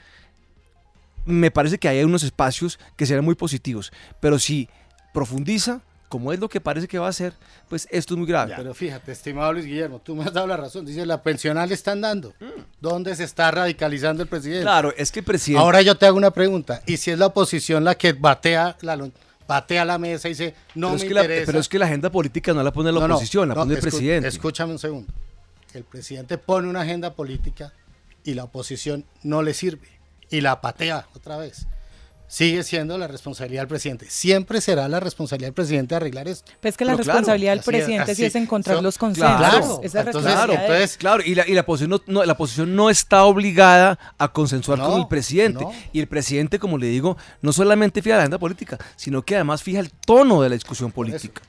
me parece que hay unos espacios que serán muy positivos, pero si profundiza, como es lo que parece que va a hacer, pues esto es muy grave. Pero fíjate, estimado Luis Guillermo, tú me has dado la razón. Dice, la pensional le están dando. ¿Dónde se está radicalizando el presidente? Claro, es que el presidente... Ahora yo te hago una pregunta. ¿Y si es la oposición la que batea la mesa y dice, no me interesa? Pero es que la agenda política no la pone la oposición, la pone el presidente. Escúchame un segundo. El presidente pone una agenda política y la oposición no le sirve. Y la patea otra vez. Sigue siendo la responsabilidad del presidente. Siempre será la responsabilidad del presidente arreglar esto. Pues que la responsabilidad del presidente sí es encontrar los consensos. Claro, esa entonces, claro, y la oposición no está obligada a consensuar con el presidente. No. Y el presidente, como le digo, no solamente fija la agenda política, sino que además fija el tono de la discusión política.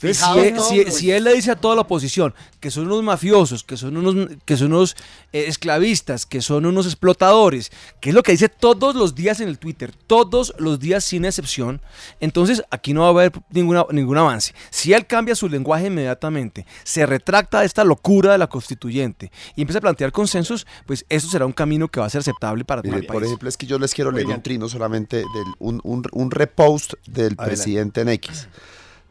Entonces, si él le dice a toda la oposición que son unos mafiosos, que son unos esclavistas, que son unos explotadores, que es lo que dice todos los días en el Twitter, todos los días sin excepción, entonces aquí no va a haber ningún avance. Si él cambia su lenguaje inmediatamente, se retracta de esta locura de la constituyente y empieza a plantear consensos, pues eso será un camino que va a ser aceptable para todo el país. Por ejemplo, es que yo les quiero leer un trino solamente, un repost del presidente en X.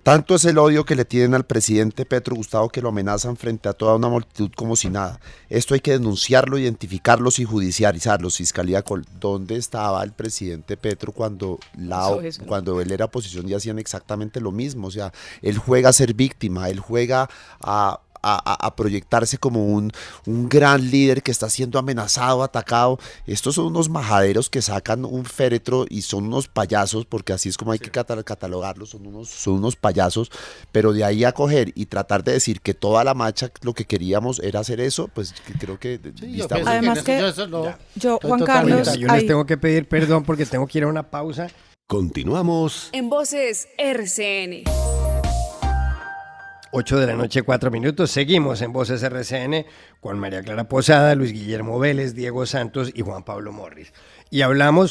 Tanto es el odio que le tienen al presidente Petro, Gustavo, que lo amenazan frente a toda una multitud como si nada. Esto hay que denunciarlo, identificarlos y judicializarlos. Fiscalía, ¿dónde estaba el presidente Petro cuando él era oposición y hacían exactamente lo mismo? O sea, él juega a ser víctima, él juega a proyectarse como un gran líder que está siendo amenazado, atacado. Estos son unos majaderos que sacan un féretro y son unos payasos, porque así es como hay que catalogarlos, son unos payasos, pero de ahí a coger y tratar de decir que toda la marcha lo que queríamos era hacer eso, pues creo que... Además yo Juan Carlos... Yo les tengo que pedir perdón porque tengo que ir a una pausa. Continuamos. En Voces RCN. 8 de la noche, 4 minutos. Seguimos en Voces RCN con María Clara Posada, Luis Guillermo Vélez, Diego Santos y Juan Pablo Morris. Y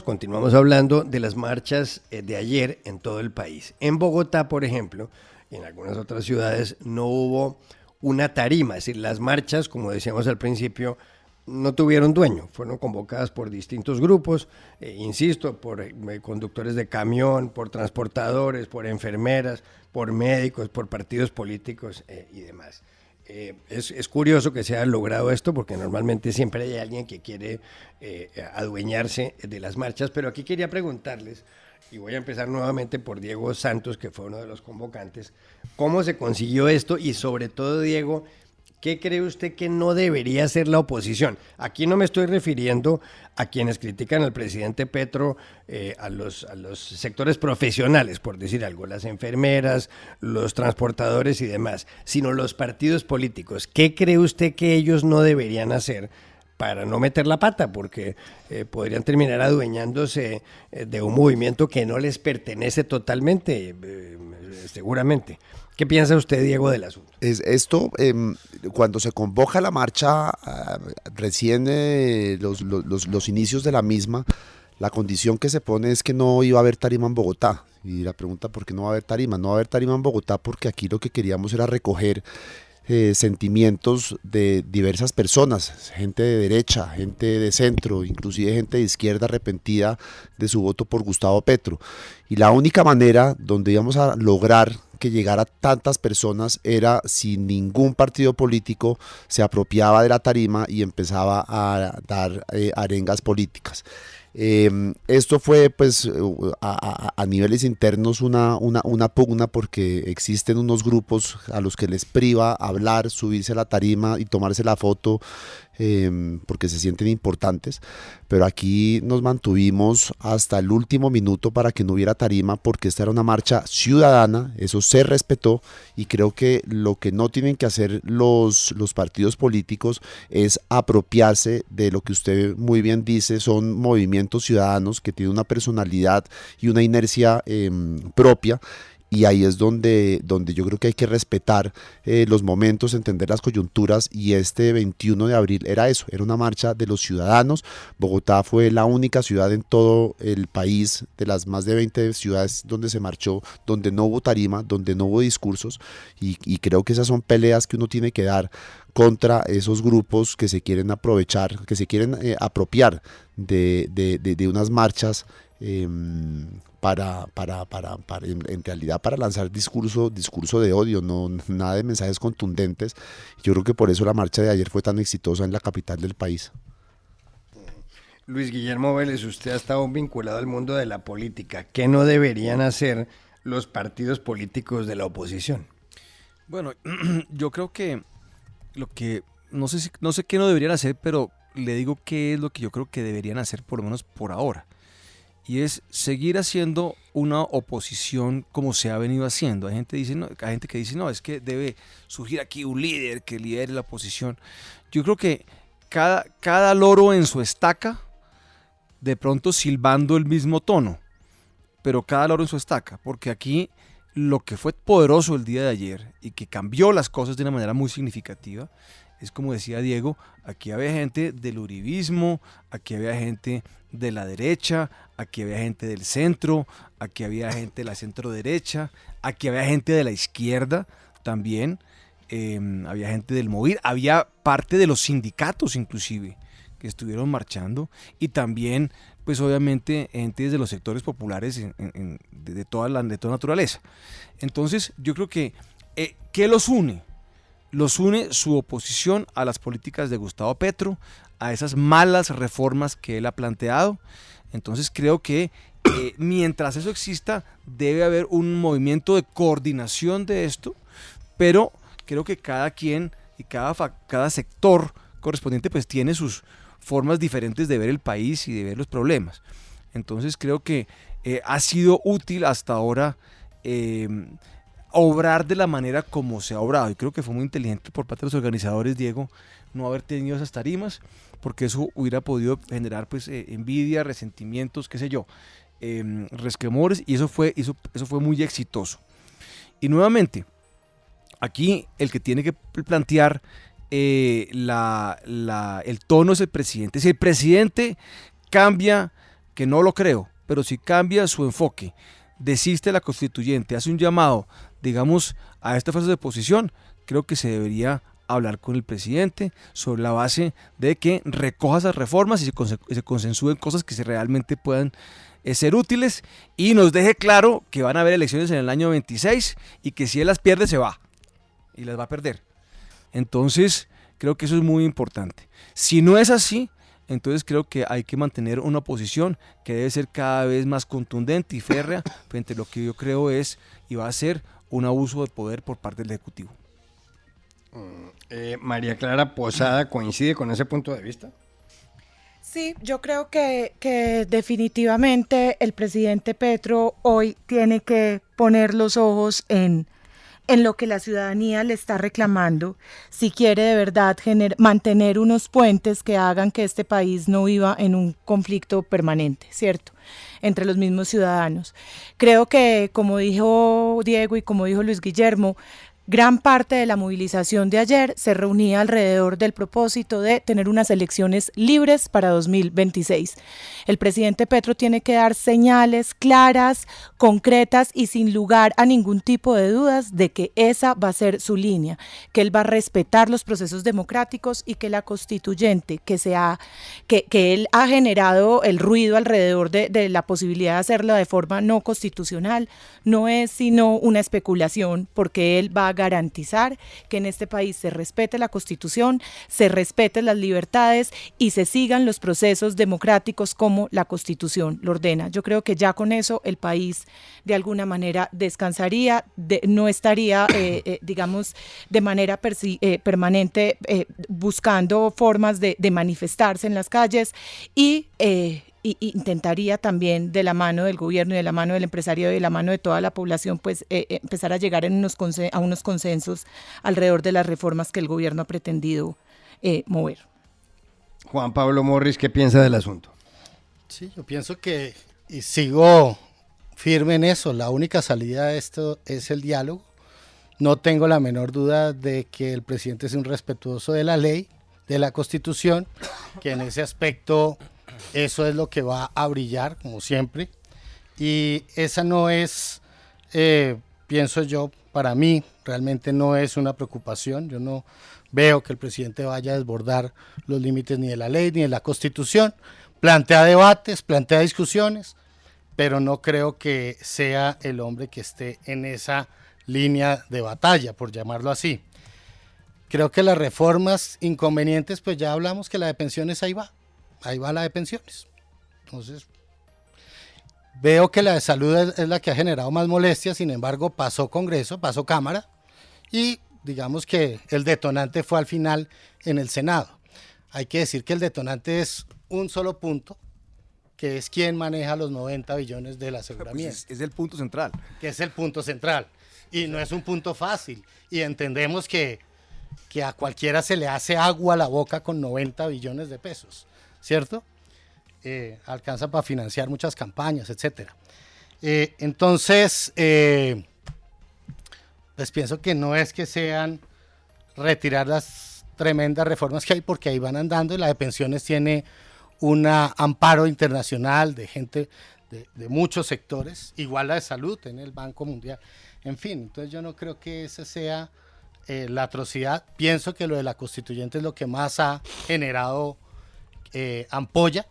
continuamos hablando de las marchas de ayer en todo el país. En Bogotá, por ejemplo, y en algunas otras ciudades no hubo una tarima. Es decir, las marchas, como decíamos al principio, no tuvieron dueño, fueron convocadas por distintos grupos, insisto, por conductores de camión, por transportadores, por enfermeras, por médicos, por partidos políticos y demás. Es curioso que se haya logrado esto porque normalmente siempre hay alguien que quiere adueñarse de las marchas, pero aquí quería preguntarles, y voy a empezar nuevamente por Diego Santos, que fue uno de los convocantes, ¿cómo se consiguió esto? Y sobre todo, Diego, ¿qué cree usted que no debería hacer la oposición? Aquí no me estoy refiriendo a quienes critican al presidente Petro, a los sectores profesionales, por decir algo, las enfermeras, los transportadores y demás, sino los partidos políticos. ¿Qué cree usted que ellos no deberían hacer para no meter la pata? Porque podrían terminar adueñándose de un movimiento que no les pertenece totalmente, seguramente. ¿Qué piensa usted, Diego, del asunto? Esto, cuando se convoca la marcha, recién los inicios de la misma, la condición que se pone es que no iba a haber tarima en Bogotá. Y la pregunta, ¿por qué no va a haber tarima? No va a haber tarima en Bogotá porque aquí lo que queríamos era recoger sentimientos de diversas personas, gente de derecha, gente de centro, inclusive gente de izquierda arrepentida de su voto por Gustavo Petro. Y la única manera donde íbamos a lograr que llegara tantas personas era si ningún partido político se apropiaba de la tarima y empezaba a dar arengas políticas. Esto fue pues a niveles internos una pugna, porque existen unos grupos a los que les priva hablar, subirse a la tarima y tomarse la foto porque se sienten importantes, pero aquí nos mantuvimos hasta el último minuto para que no hubiera tarima, porque esta era una marcha ciudadana, eso se respetó, y creo que lo que no tienen que hacer los partidos políticos es apropiarse de lo que usted muy bien dice, son movimientos ciudadanos que tienen una personalidad y una inercia propia. Y ahí es donde yo creo que hay que respetar los momentos, entender las coyunturas, y este 21 de abril era eso, era una marcha de los ciudadanos. Bogotá fue la única ciudad en todo el país, de las más de 20 ciudades donde se marchó, donde no hubo tarima, donde no hubo discursos, y creo que esas son peleas que uno tiene que dar contra esos grupos que se quieren aprovechar, que se quieren apropiar de unas marchas en realidad para lanzar discurso de odio, no nada de mensajes contundentes. Yo creo que por eso la marcha de ayer fue tan exitosa en la capital del país. Luis Guillermo Vélez, usted ha estado vinculado al mundo de la política. ¿Qué no deberían hacer los partidos políticos de la oposición? Bueno, yo creo que no sé qué no deberían hacer, pero le digo qué es lo que yo creo que deberían hacer, por lo menos por ahora. Y es seguir haciendo una oposición como se ha venido haciendo. Hay gente que dice, no, es que debe surgir aquí un líder que lidere la oposición. Yo creo que cada loro en su estaca, de pronto silbando el mismo tono, pero cada loro en su estaca, porque aquí lo que fue poderoso el día de ayer y que cambió las cosas de una manera muy significativa es, como decía Diego, aquí había gente del uribismo, aquí había gente de la derecha, aquí había gente del centro, aquí había gente de la centro derecha, aquí había gente de la izquierda también, había gente del Movir, había parte de los sindicatos inclusive que estuvieron marchando, y también pues obviamente gente desde los sectores populares de toda naturaleza. Entonces yo creo que ¿qué los une? Los une su oposición a las políticas de Gustavo Petro, a esas malas reformas que él ha planteado. Entonces creo que mientras eso exista, debe haber un movimiento de coordinación de esto, pero creo que cada quien y cada sector correspondiente pues tiene sus formas diferentes de ver el país y de ver los problemas. Entonces creo que ha sido útil hasta ahora obrar de la manera como se ha obrado, y creo que fue muy inteligente por parte de los organizadores, Diego, no haber tenido esas tarimas, porque eso hubiera podido generar pues envidia, resentimientos, qué sé yo, resquemores, y eso fue muy exitoso. Y nuevamente, aquí el que tiene que plantear el tono es el presidente. Si el presidente cambia, que no lo creo, pero si cambia su enfoque, desiste la constituyente, hace un llamado, digamos, a esta fase de oposición, creo que se debería hablar con el presidente sobre la base de que recoja esas reformas y se consensúen cosas que realmente puedan ser útiles, y nos deje claro que van a haber elecciones en el año 26 y que si él las pierde se va, y las va a perder. Entonces creo que eso es muy importante. Si no es así, entonces creo que hay que mantener una oposición que debe ser cada vez más contundente y férrea frente a lo que yo creo es y va a ser un abuso de poder por parte del Ejecutivo. María Clara Posada, ¿coincide con ese punto de vista? Sí, yo creo que definitivamente el presidente Petro hoy tiene que poner los ojos en lo que la ciudadanía le está reclamando, si quiere de verdad mantener unos puentes que hagan que este país no viva en un conflicto permanente, ¿cierto?, entre los mismos ciudadanos. Creo que, como dijo Diego y como dijo Luis Guillermo, Gran parte de la movilización de ayer se reunía alrededor del propósito de tener unas elecciones libres para 2026. El presidente Petro tiene que dar señales claras, concretas y sin lugar a ningún tipo de dudas de que esa va a ser su línea, que él va a respetar los procesos democráticos y que la constituyente que él ha generado el ruido alrededor de la posibilidad de hacerlo de forma no constitucional no es sino una especulación, porque él va a garantizar que en este país se respete la Constitución, se respeten las libertades y se sigan los procesos democráticos como la Constitución lo ordena. Yo creo que ya con eso el país de alguna manera descansaría, no estaría, digamos, de manera permanente buscando formas de manifestarse en las calles y intentaría también, de la mano del gobierno y de la mano del empresario y de la mano de toda la población, pues empezar a llegar a unos consensos alrededor de las reformas que el gobierno ha pretendido mover. Juan Pablo Morris, ¿qué piensa del asunto? Sí, yo pienso que, y sigo firme en eso, la única salida de esto es el diálogo. No tengo la menor duda de que el presidente es un respetuoso de la ley, de la Constitución, que en ese aspecto eso es lo que va a brillar, como siempre. Y esa no es, pienso yo, para mí, realmente no es una preocupación. Yo no veo que el presidente vaya a desbordar los límites ni de la ley ni de la Constitución. Plantea debates, plantea discusiones, pero no creo que sea el hombre que esté en esa línea de batalla, por llamarlo así. Creo que las reformas inconvenientes, pues ya hablamos que la de pensiones ahí va la de pensiones. Entonces, veo que la de salud es la que ha generado más molestias, sin embargo pasó Congreso, pasó Cámara, y digamos que el detonante fue al final en el Senado. Hay que decir que el detonante es un solo punto, que es quién maneja los 90 billones del aseguramiento. Pues es el punto central. Que es el punto central, y no es un punto fácil, y entendemos que a cualquiera se le hace agua a la boca con 90 billones de pesos, ¿cierto? Alcanza para financiar muchas campañas, etcétera. Entonces, pues pienso que no es que sean retirar las tremendas reformas que hay, porque ahí van andando, y la de pensiones tiene un amparo internacional de gente de muchos sectores, igual la de salud en el Banco Mundial, en fin. Entonces yo no creo que esa sea la atrocidad. Pienso que lo de la constituyente es lo que más ha generado ampolla,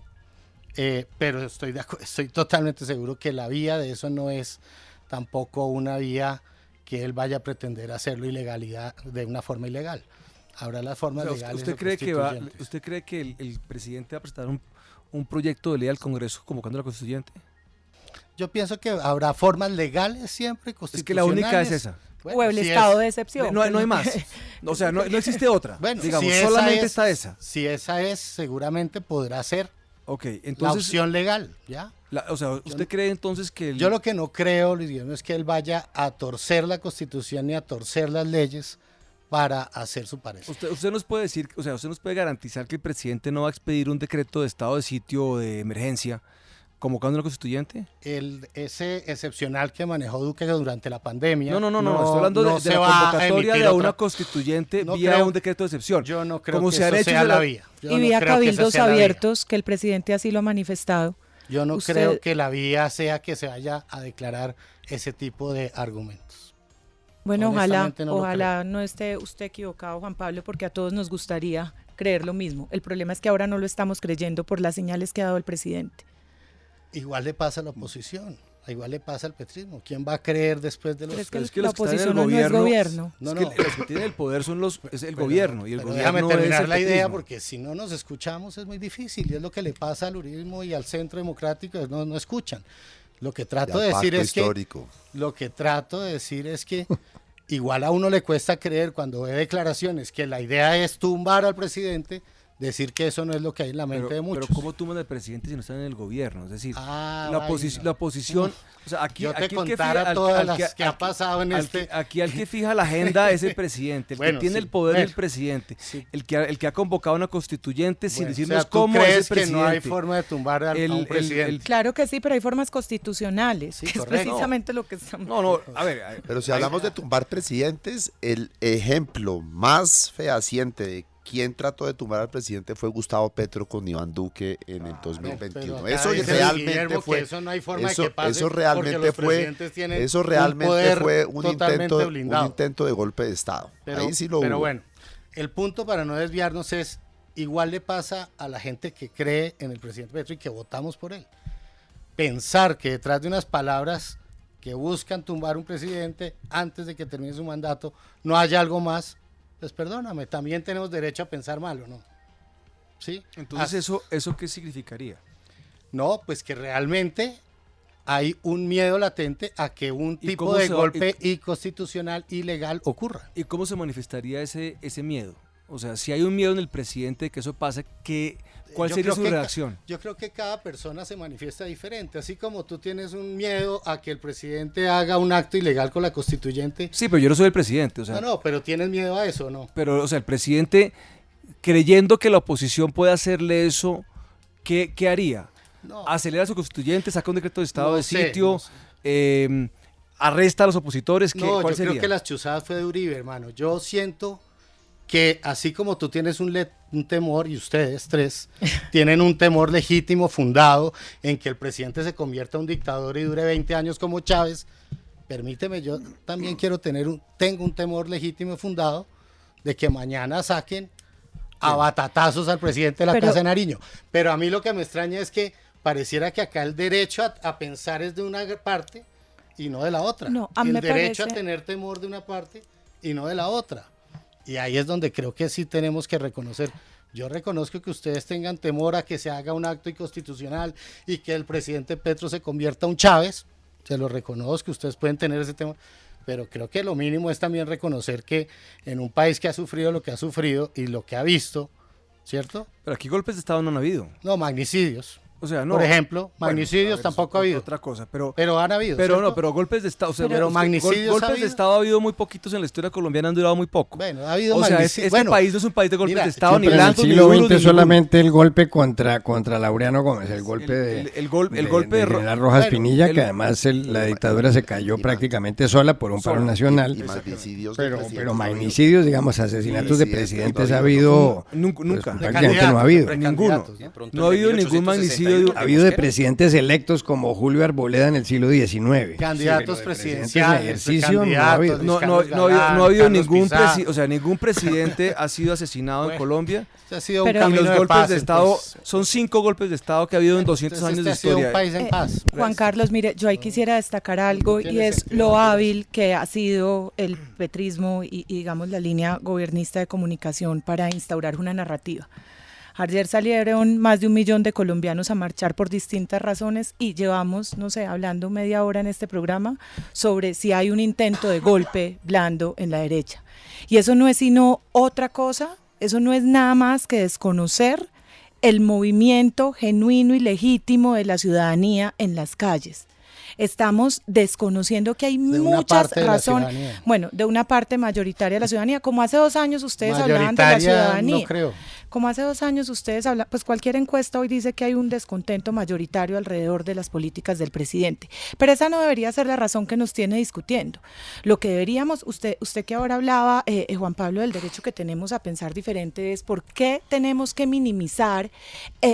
pero estoy totalmente seguro que la vía de eso no es tampoco una vía que él vaya a pretender hacerlo de una forma ilegal. Habrá las formas legales. ¿Usted cree que el presidente va a presentar un proyecto de ley al Congreso convocando a la constituyente? Yo pienso que habrá formas legales siempre, constitucionales. Es que la única es esa. Bueno, o el estado de excepción. No hay más. O sea, no existe otra. Bueno, digamos, si solamente está esa. Si esa es, seguramente podrá ser entonces, la opción legal, ¿ya? ¿Usted cree entonces que Yo lo que no creo, Luis Guillermo, es que él vaya a torcer la Constitución ni a torcer las leyes para hacer su parecer. Usted nos puede decir, usted nos puede garantizar que el presidente no va a expedir un decreto de estado de sitio o de emergencia convocando a la constituyente. Ese excepcional que manejó Duque durante la pandemia. No, estoy hablando de la convocatoria de una constituyente vía un decreto de excepción. Yo no creo como que se eso sea la vía. Y vía cabildos abiertos, que el presidente así lo ha manifestado. Yo no creo que la vía sea que se vaya a declarar ese tipo de argumentos. Bueno, ojalá no esté usted equivocado, Juan Pablo, porque a todos nos gustaría creer lo mismo. El problema es que ahora no lo estamos creyendo por las señales que ha dado el presidente. Igual le pasa a la oposición, igual le pasa al petrismo. ¿Quién va a creer después de los... Pero es que la oposición no es gobierno. Los que tienen el poder es el gobierno. Y el gobierno déjame terminar es la idea, petrismo. porque si no nos escuchamos es muy difícil, y es lo que le pasa al uribismo y al centro democrático, no escuchan. Lo que trato de decir es que igual a uno le cuesta creer cuando ve declaraciones que la idea es tumbar al presidente, decir que eso no es lo que hay en la mente de muchos. Pero ¿cómo tumban al presidente si no están en el gobierno? Es decir, Ah, la vaina. oposición... O sea, aquí, Yo te aquí el que contara fija- todas al las que ha pasado en Aquí el que fija la agenda es el presidente, el Bueno, que tiene sí, el poder es el bueno, presidente, sí. el que ha convocado una constituyente sin Bueno, decirnos o sea, ¿tú cómo es el crees que presidente. no hay forma de tumbar a un presidente? Claro que sí, pero hay formas constitucionales, Sí, que es correcto. precisamente lo que estamos... No, a ver, Pero si hablamos de tumbar presidentes, el ejemplo más fehaciente de quién trató de tumbar al presidente fue Gustavo Petro con Iván Duque en el 2021. pero Eso acá dice realmente Guillermo fue, que eso no hay forma de eso, que pase eso porque realmente los fue, presidentes tienen eso un realmente poder fue un totalmente blindado. intento de golpe de Estado. Ahí sí lo pero hubo. bueno, el punto para no desviarnos es, igual le pasa a la gente que cree en el presidente Petro y que votamos por él. Pensar que detrás de unas palabras que buscan tumbar un presidente antes de que termine su mandato no haya algo más, pues perdóname, también tenemos derecho a pensar mal, ¿o no? ¿Sí? entonces ¿eso qué significaría? No, pues que realmente hay un miedo latente a que un ¿Y tipo cómo de se va- golpe inconstitucional ilegal ocurra. ¿Y cómo se manifestaría ese miedo? O sea, si hay un miedo en el presidente de que eso pase, ¿cuál Yo sería creo su que reacción? Yo creo que cada persona se manifiesta diferente, así como tú tienes un miedo a que el presidente haga un acto ilegal con la constituyente. Sí, pero yo no soy el presidente, o sea, No, pero tienes miedo a eso, ¿no? pero, o sea, el presidente, creyendo que la oposición puede hacerle eso, ¿qué haría? No. ¿Acelera a su constituyente, saca un decreto de estado No de sé, sitio, no sé. arresta a los opositores? No, ¿Cuál yo sería? creo que las chuzadas fue de Uribe, hermano. Yo siento que así como tú tienes un temor, y ustedes tres tienen un temor legítimo, fundado, en que el presidente se convierta en un dictador y dure 20 años como Chávez, permíteme, yo también tengo un temor legítimo y fundado de que mañana saquen a batatazos al presidente de la Casa de Nariño. Pero a mí lo que me extraña es que pareciera que acá el derecho a pensar es de una parte y no de la otra. No, a y mí el me derecho parece- a tener temor de una parte y no de la otra. Y ahí es donde creo que sí tenemos que reconocer. Yo reconozco que ustedes tengan temor a que se haga un acto inconstitucional y que el presidente Petro se convierta en un Chávez. Se lo reconozco, ustedes pueden tener ese temor. Pero creo que lo mínimo es también reconocer que en un país que ha sufrido lo que ha sufrido y lo que ha visto, ¿cierto? Pero aquí golpes de Estado no han habido. No, magnicidios. O sea, no. Por ejemplo, Bueno, magnicidios a ver, tampoco ha es habido. otra cosa, pero Pero han habido. pero ¿cierto? no, pero golpes de Estado, o sea, Pero magnicidios ha golpes de habido. Estado ha habido muy poquitos en la historia colombiana, han durado muy poco. Bueno, ha habido O sea, magnicidios. este Bueno, país no es un país de golpes mira, de Estado, sí, ni Pero en el blancos, ni siglo duros, ni XX ninguno. solamente el golpe contra Laureano Gómez, el golpe de el golpe de General Rojas bueno, Pinilla, el- que además la dictadura se cayó prácticamente sola por un paro nacional. Y magnicidios de Pero presidentes magnicidios, digamos, asesinatos de Presidentes, presidentes no ha ha habido, Nunca. pues, prácticamente no ha habido. Ninguno. No ha habido ningún magnicidio. Ha habido de presidentes electos como Julio Arboleda en el siglo XIX. candidatos Sí, pero de presidenciales, presidentes en ejercicio no ha habido. No, Carlos no ha Galán, habido Carlos ningún Pizarro. ningún presidente ha sido asesinado en Bueno, Colombia. Este ha sido Pero- un Y camino los de golpes paz, de Estado, entonces. son 5 golpes de Estado que ha habido en 200 Entonces, años de este ha sido un historia. país en paz. Juan Carlos, mire, yo ahí quisiera destacar algo y tiene es sentido, lo Carlos. hábil que ha sido el petrismo y, digamos la línea gobernista de comunicación para instaurar una narrativa. Ayer salieron más de 1 millón de colombianos a marchar por distintas razones y llevamos, no sé, hablando media hora en este programa sobre si hay un intento de golpe blando en la derecha. Y eso no es sino otra cosa, eso no es nada más que desconocer el movimiento genuino y legítimo de la ciudadanía en las calles. Estamos desconociendo que hay De una muchas parte de la razones, ciudadanía. bueno, de una parte mayoritaria de la ciudadanía, como hace 2 años ustedes hablaban de la Mayoritaria, ciudadanía. no creo. Como hace 2 años ustedes hablan, pues cualquier encuesta hoy dice que hay un descontento mayoritario alrededor de las políticas del presidente. Pero esa no debería ser la razón que nos tiene discutiendo. Lo que deberíamos, usted que ahora hablaba, Juan Pablo, del derecho que tenemos a pensar diferente, es por qué tenemos que minimizar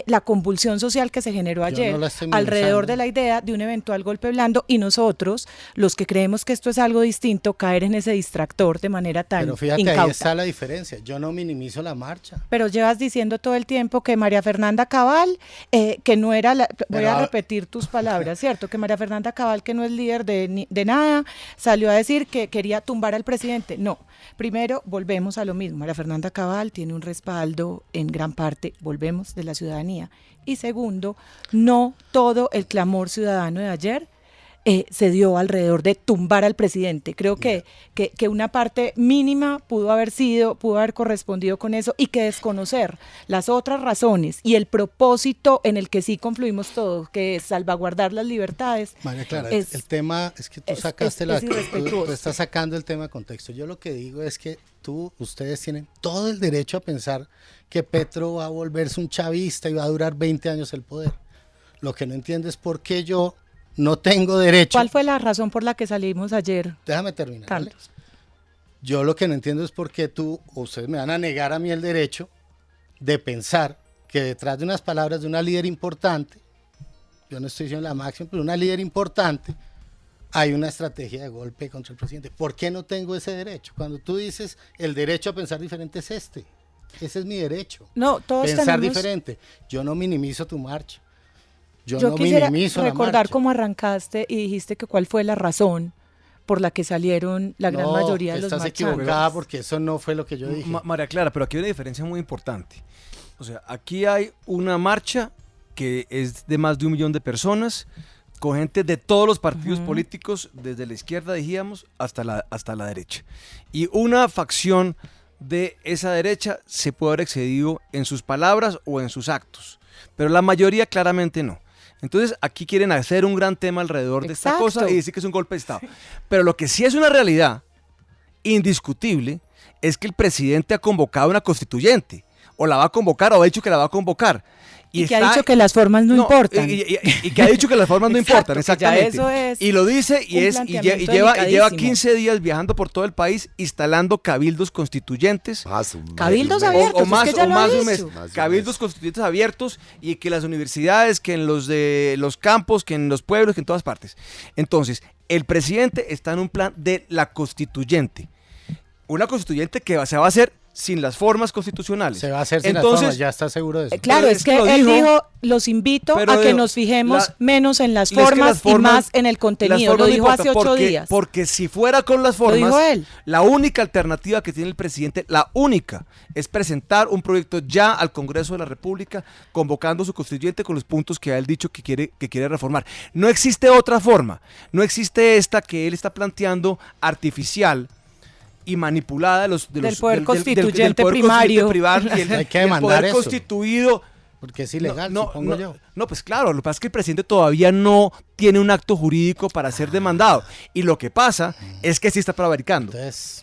la convulsión social que se generó Yo ayer no la estoy alrededor minimizando. de la idea de un eventual golpe blando y nosotros, los que creemos que esto es algo distinto, caer en ese distractor de manera tan Pero fíjate, incauta. ahí está la diferencia. Yo no minimizo la marcha. Pero llevas diciendo todo el tiempo que María Fernanda Cabal, que no era, voy Pero a a- repetir tus palabras, ¿cierto? Que María Fernanda Cabal, que no es líder de nada, salió a decir que quería tumbar al presidente. No, primero volvemos a lo mismo. María Fernanda Cabal tiene un respaldo en gran parte, volvemos, de la ciudadanía. Y segundo, no todo el clamor ciudadano de ayer se dio alrededor de tumbar al presidente. Creo que una parte mínima pudo haber correspondido con eso, y que desconocer las otras razones y el propósito en el que sí confluimos todos, que es salvaguardar las libertades. María Clara, el tema es que tú tú estás sacando el tema de contexto. Yo lo que digo es que ustedes tienen todo el derecho a pensar que Petro va a volverse un chavista y va a durar 20 años el poder. Lo que no entiendo es por qué yo no tengo derecho. ¿Cuál fue la razón por la que salimos ayer? Déjame terminar. ¿Vale? Yo lo que no entiendo es por qué ustedes me van a negar a mí el derecho de pensar que detrás de unas palabras de una líder importante, yo no estoy diciendo la máxima, pero una líder importante, hay una estrategia de golpe contra el presidente. ¿Por qué no tengo ese derecho? Cuando tú dices el derecho a pensar diferente es ese es mi derecho. No, todos pensar tenemos... diferente. Yo no minimizo tu marcha. Yo no quisiera minimizo recordar la cómo arrancaste y dijiste que cuál fue la razón por la que salieron la gran mayoría de los marchantes. Estás equivocada, porque eso no fue lo que yo dije. María Clara, pero aquí hay una diferencia muy importante. O sea, aquí hay una marcha que es de más de 1 millón de personas, con gente de todos los partidos políticos, desde la izquierda, dijimos, hasta la derecha. Y una facción de esa derecha se puede haber excedido en sus palabras o en sus actos, pero la mayoría claramente no. Entonces aquí quieren hacer un gran tema alrededor de esta cosa y decir que es un golpe de Estado. Pero lo que sí es una realidad indiscutible es que el presidente ha convocado una constituyente, o la va a convocar, o ha dicho que la va a convocar. Y que ha dicho que las formas no importan. Y que ha dicho que las formas no importan, exactamente. Eso es y lo dice y lleva 15 días viajando por todo el país instalando cabildos constituyentes. Cabildos abiertos, o más, es que ya o más lo de un mes. Cabildos constituyentes abiertos, y que las universidades, que en los campos, que en los pueblos, que en todas partes. Entonces, el presidente está en un plan de la constituyente. Una constituyente que se va a hacer sin las formas constitucionales. Se va a hacer sin las formas, ya está seguro de eso. Claro, es que él dijo, los invito a que nos fijemos menos en las formas y más en el contenido. Lo dijo hace 8 días. Porque si fuera con las formas, lo dijo él. La única alternativa que tiene el presidente, la única, es presentar un proyecto ya al Congreso de la República, convocando su constituyente con los puntos que ha él dicho que quiere reformar. No existe otra forma, no existe esta que él está planteando, artificial y manipulada del poder constituyente primario. Hay que demandar poder eso. Constituido. Porque es ilegal, supongo yo. No, pues claro, lo que pasa es que el presidente todavía no tiene un acto jurídico para ser demandado. Y lo que pasa es que sí está prevaricando.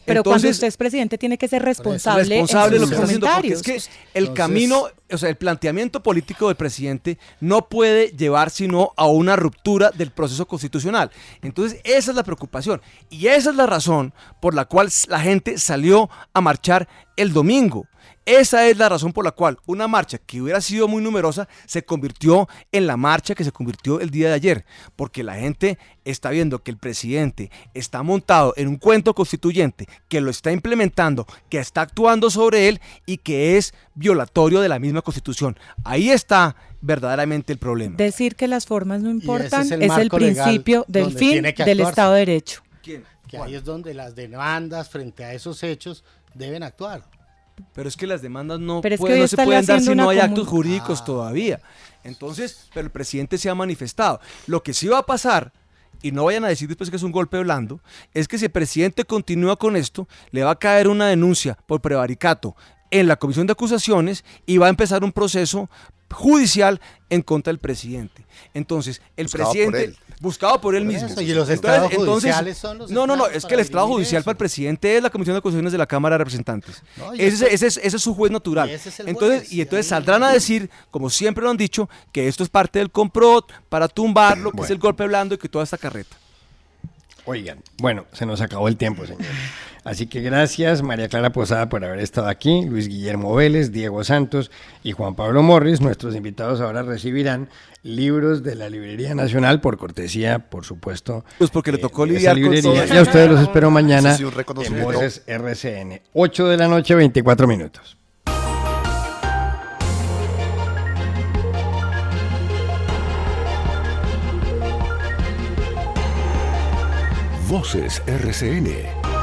Pero cuando usted es presidente tiene que ser responsable de lo que está haciendo, porque es que el camino, o sea, el planteamiento político del presidente no puede llevar sino a una ruptura del proceso constitucional. Entonces esa es la preocupación y esa es la razón por la cual la gente salió a marchar el domingo. Esa es la razón por la cual una marcha que hubiera sido muy numerosa se convirtió en la marcha que se convirtió el día de ayer, porque la gente está viendo que el presidente está montado en un cuento constituyente, que lo está implementando, que está actuando sobre él y que es violatorio de la misma Constitución. Ahí está verdaderamente el problema. Decir que las formas no importan es el principio del fin del Estado de Derecho. Que ahí es donde las demandas frente a esos hechos deben actuar. Pero es que las demandas no se pueden dar si no hay actos jurídicos todavía. Entonces, pero el presidente se ha manifestado. Lo que sí va a pasar, y no vayan a decir después que es un golpe blando, es que si el presidente continúa con esto, le va a caer una denuncia por prevaricato en la comisión de acusaciones y va a empezar un proceso judicial en contra del presidente. Entonces, el presidente... Buscado por él mismo. Y los estrados judiciales son los... No, es que el estrado judicial para el presidente es la Comisión de Acusaciones de la Cámara de Representantes. Ese es su juez natural. Entonces saldrán a decir, como siempre lo han dicho, que esto es parte del complot para tumbarlo, que es el golpe blando y que toda esta carreta. Oigan, bueno, se nos acabó el tiempo, señores. Así que gracias, María Clara Posada, por haber estado aquí, Luis Guillermo Vélez, Diego Santos y Juan Pablo Morris. Nuestros invitados ahora recibirán libros de la Librería Nacional, por cortesía, por supuesto. Pues porque le tocó lidiar con todo. Y a ustedes los espero mañana en Voces RCN, 8 de la noche, 24 minutos. Voces RCN.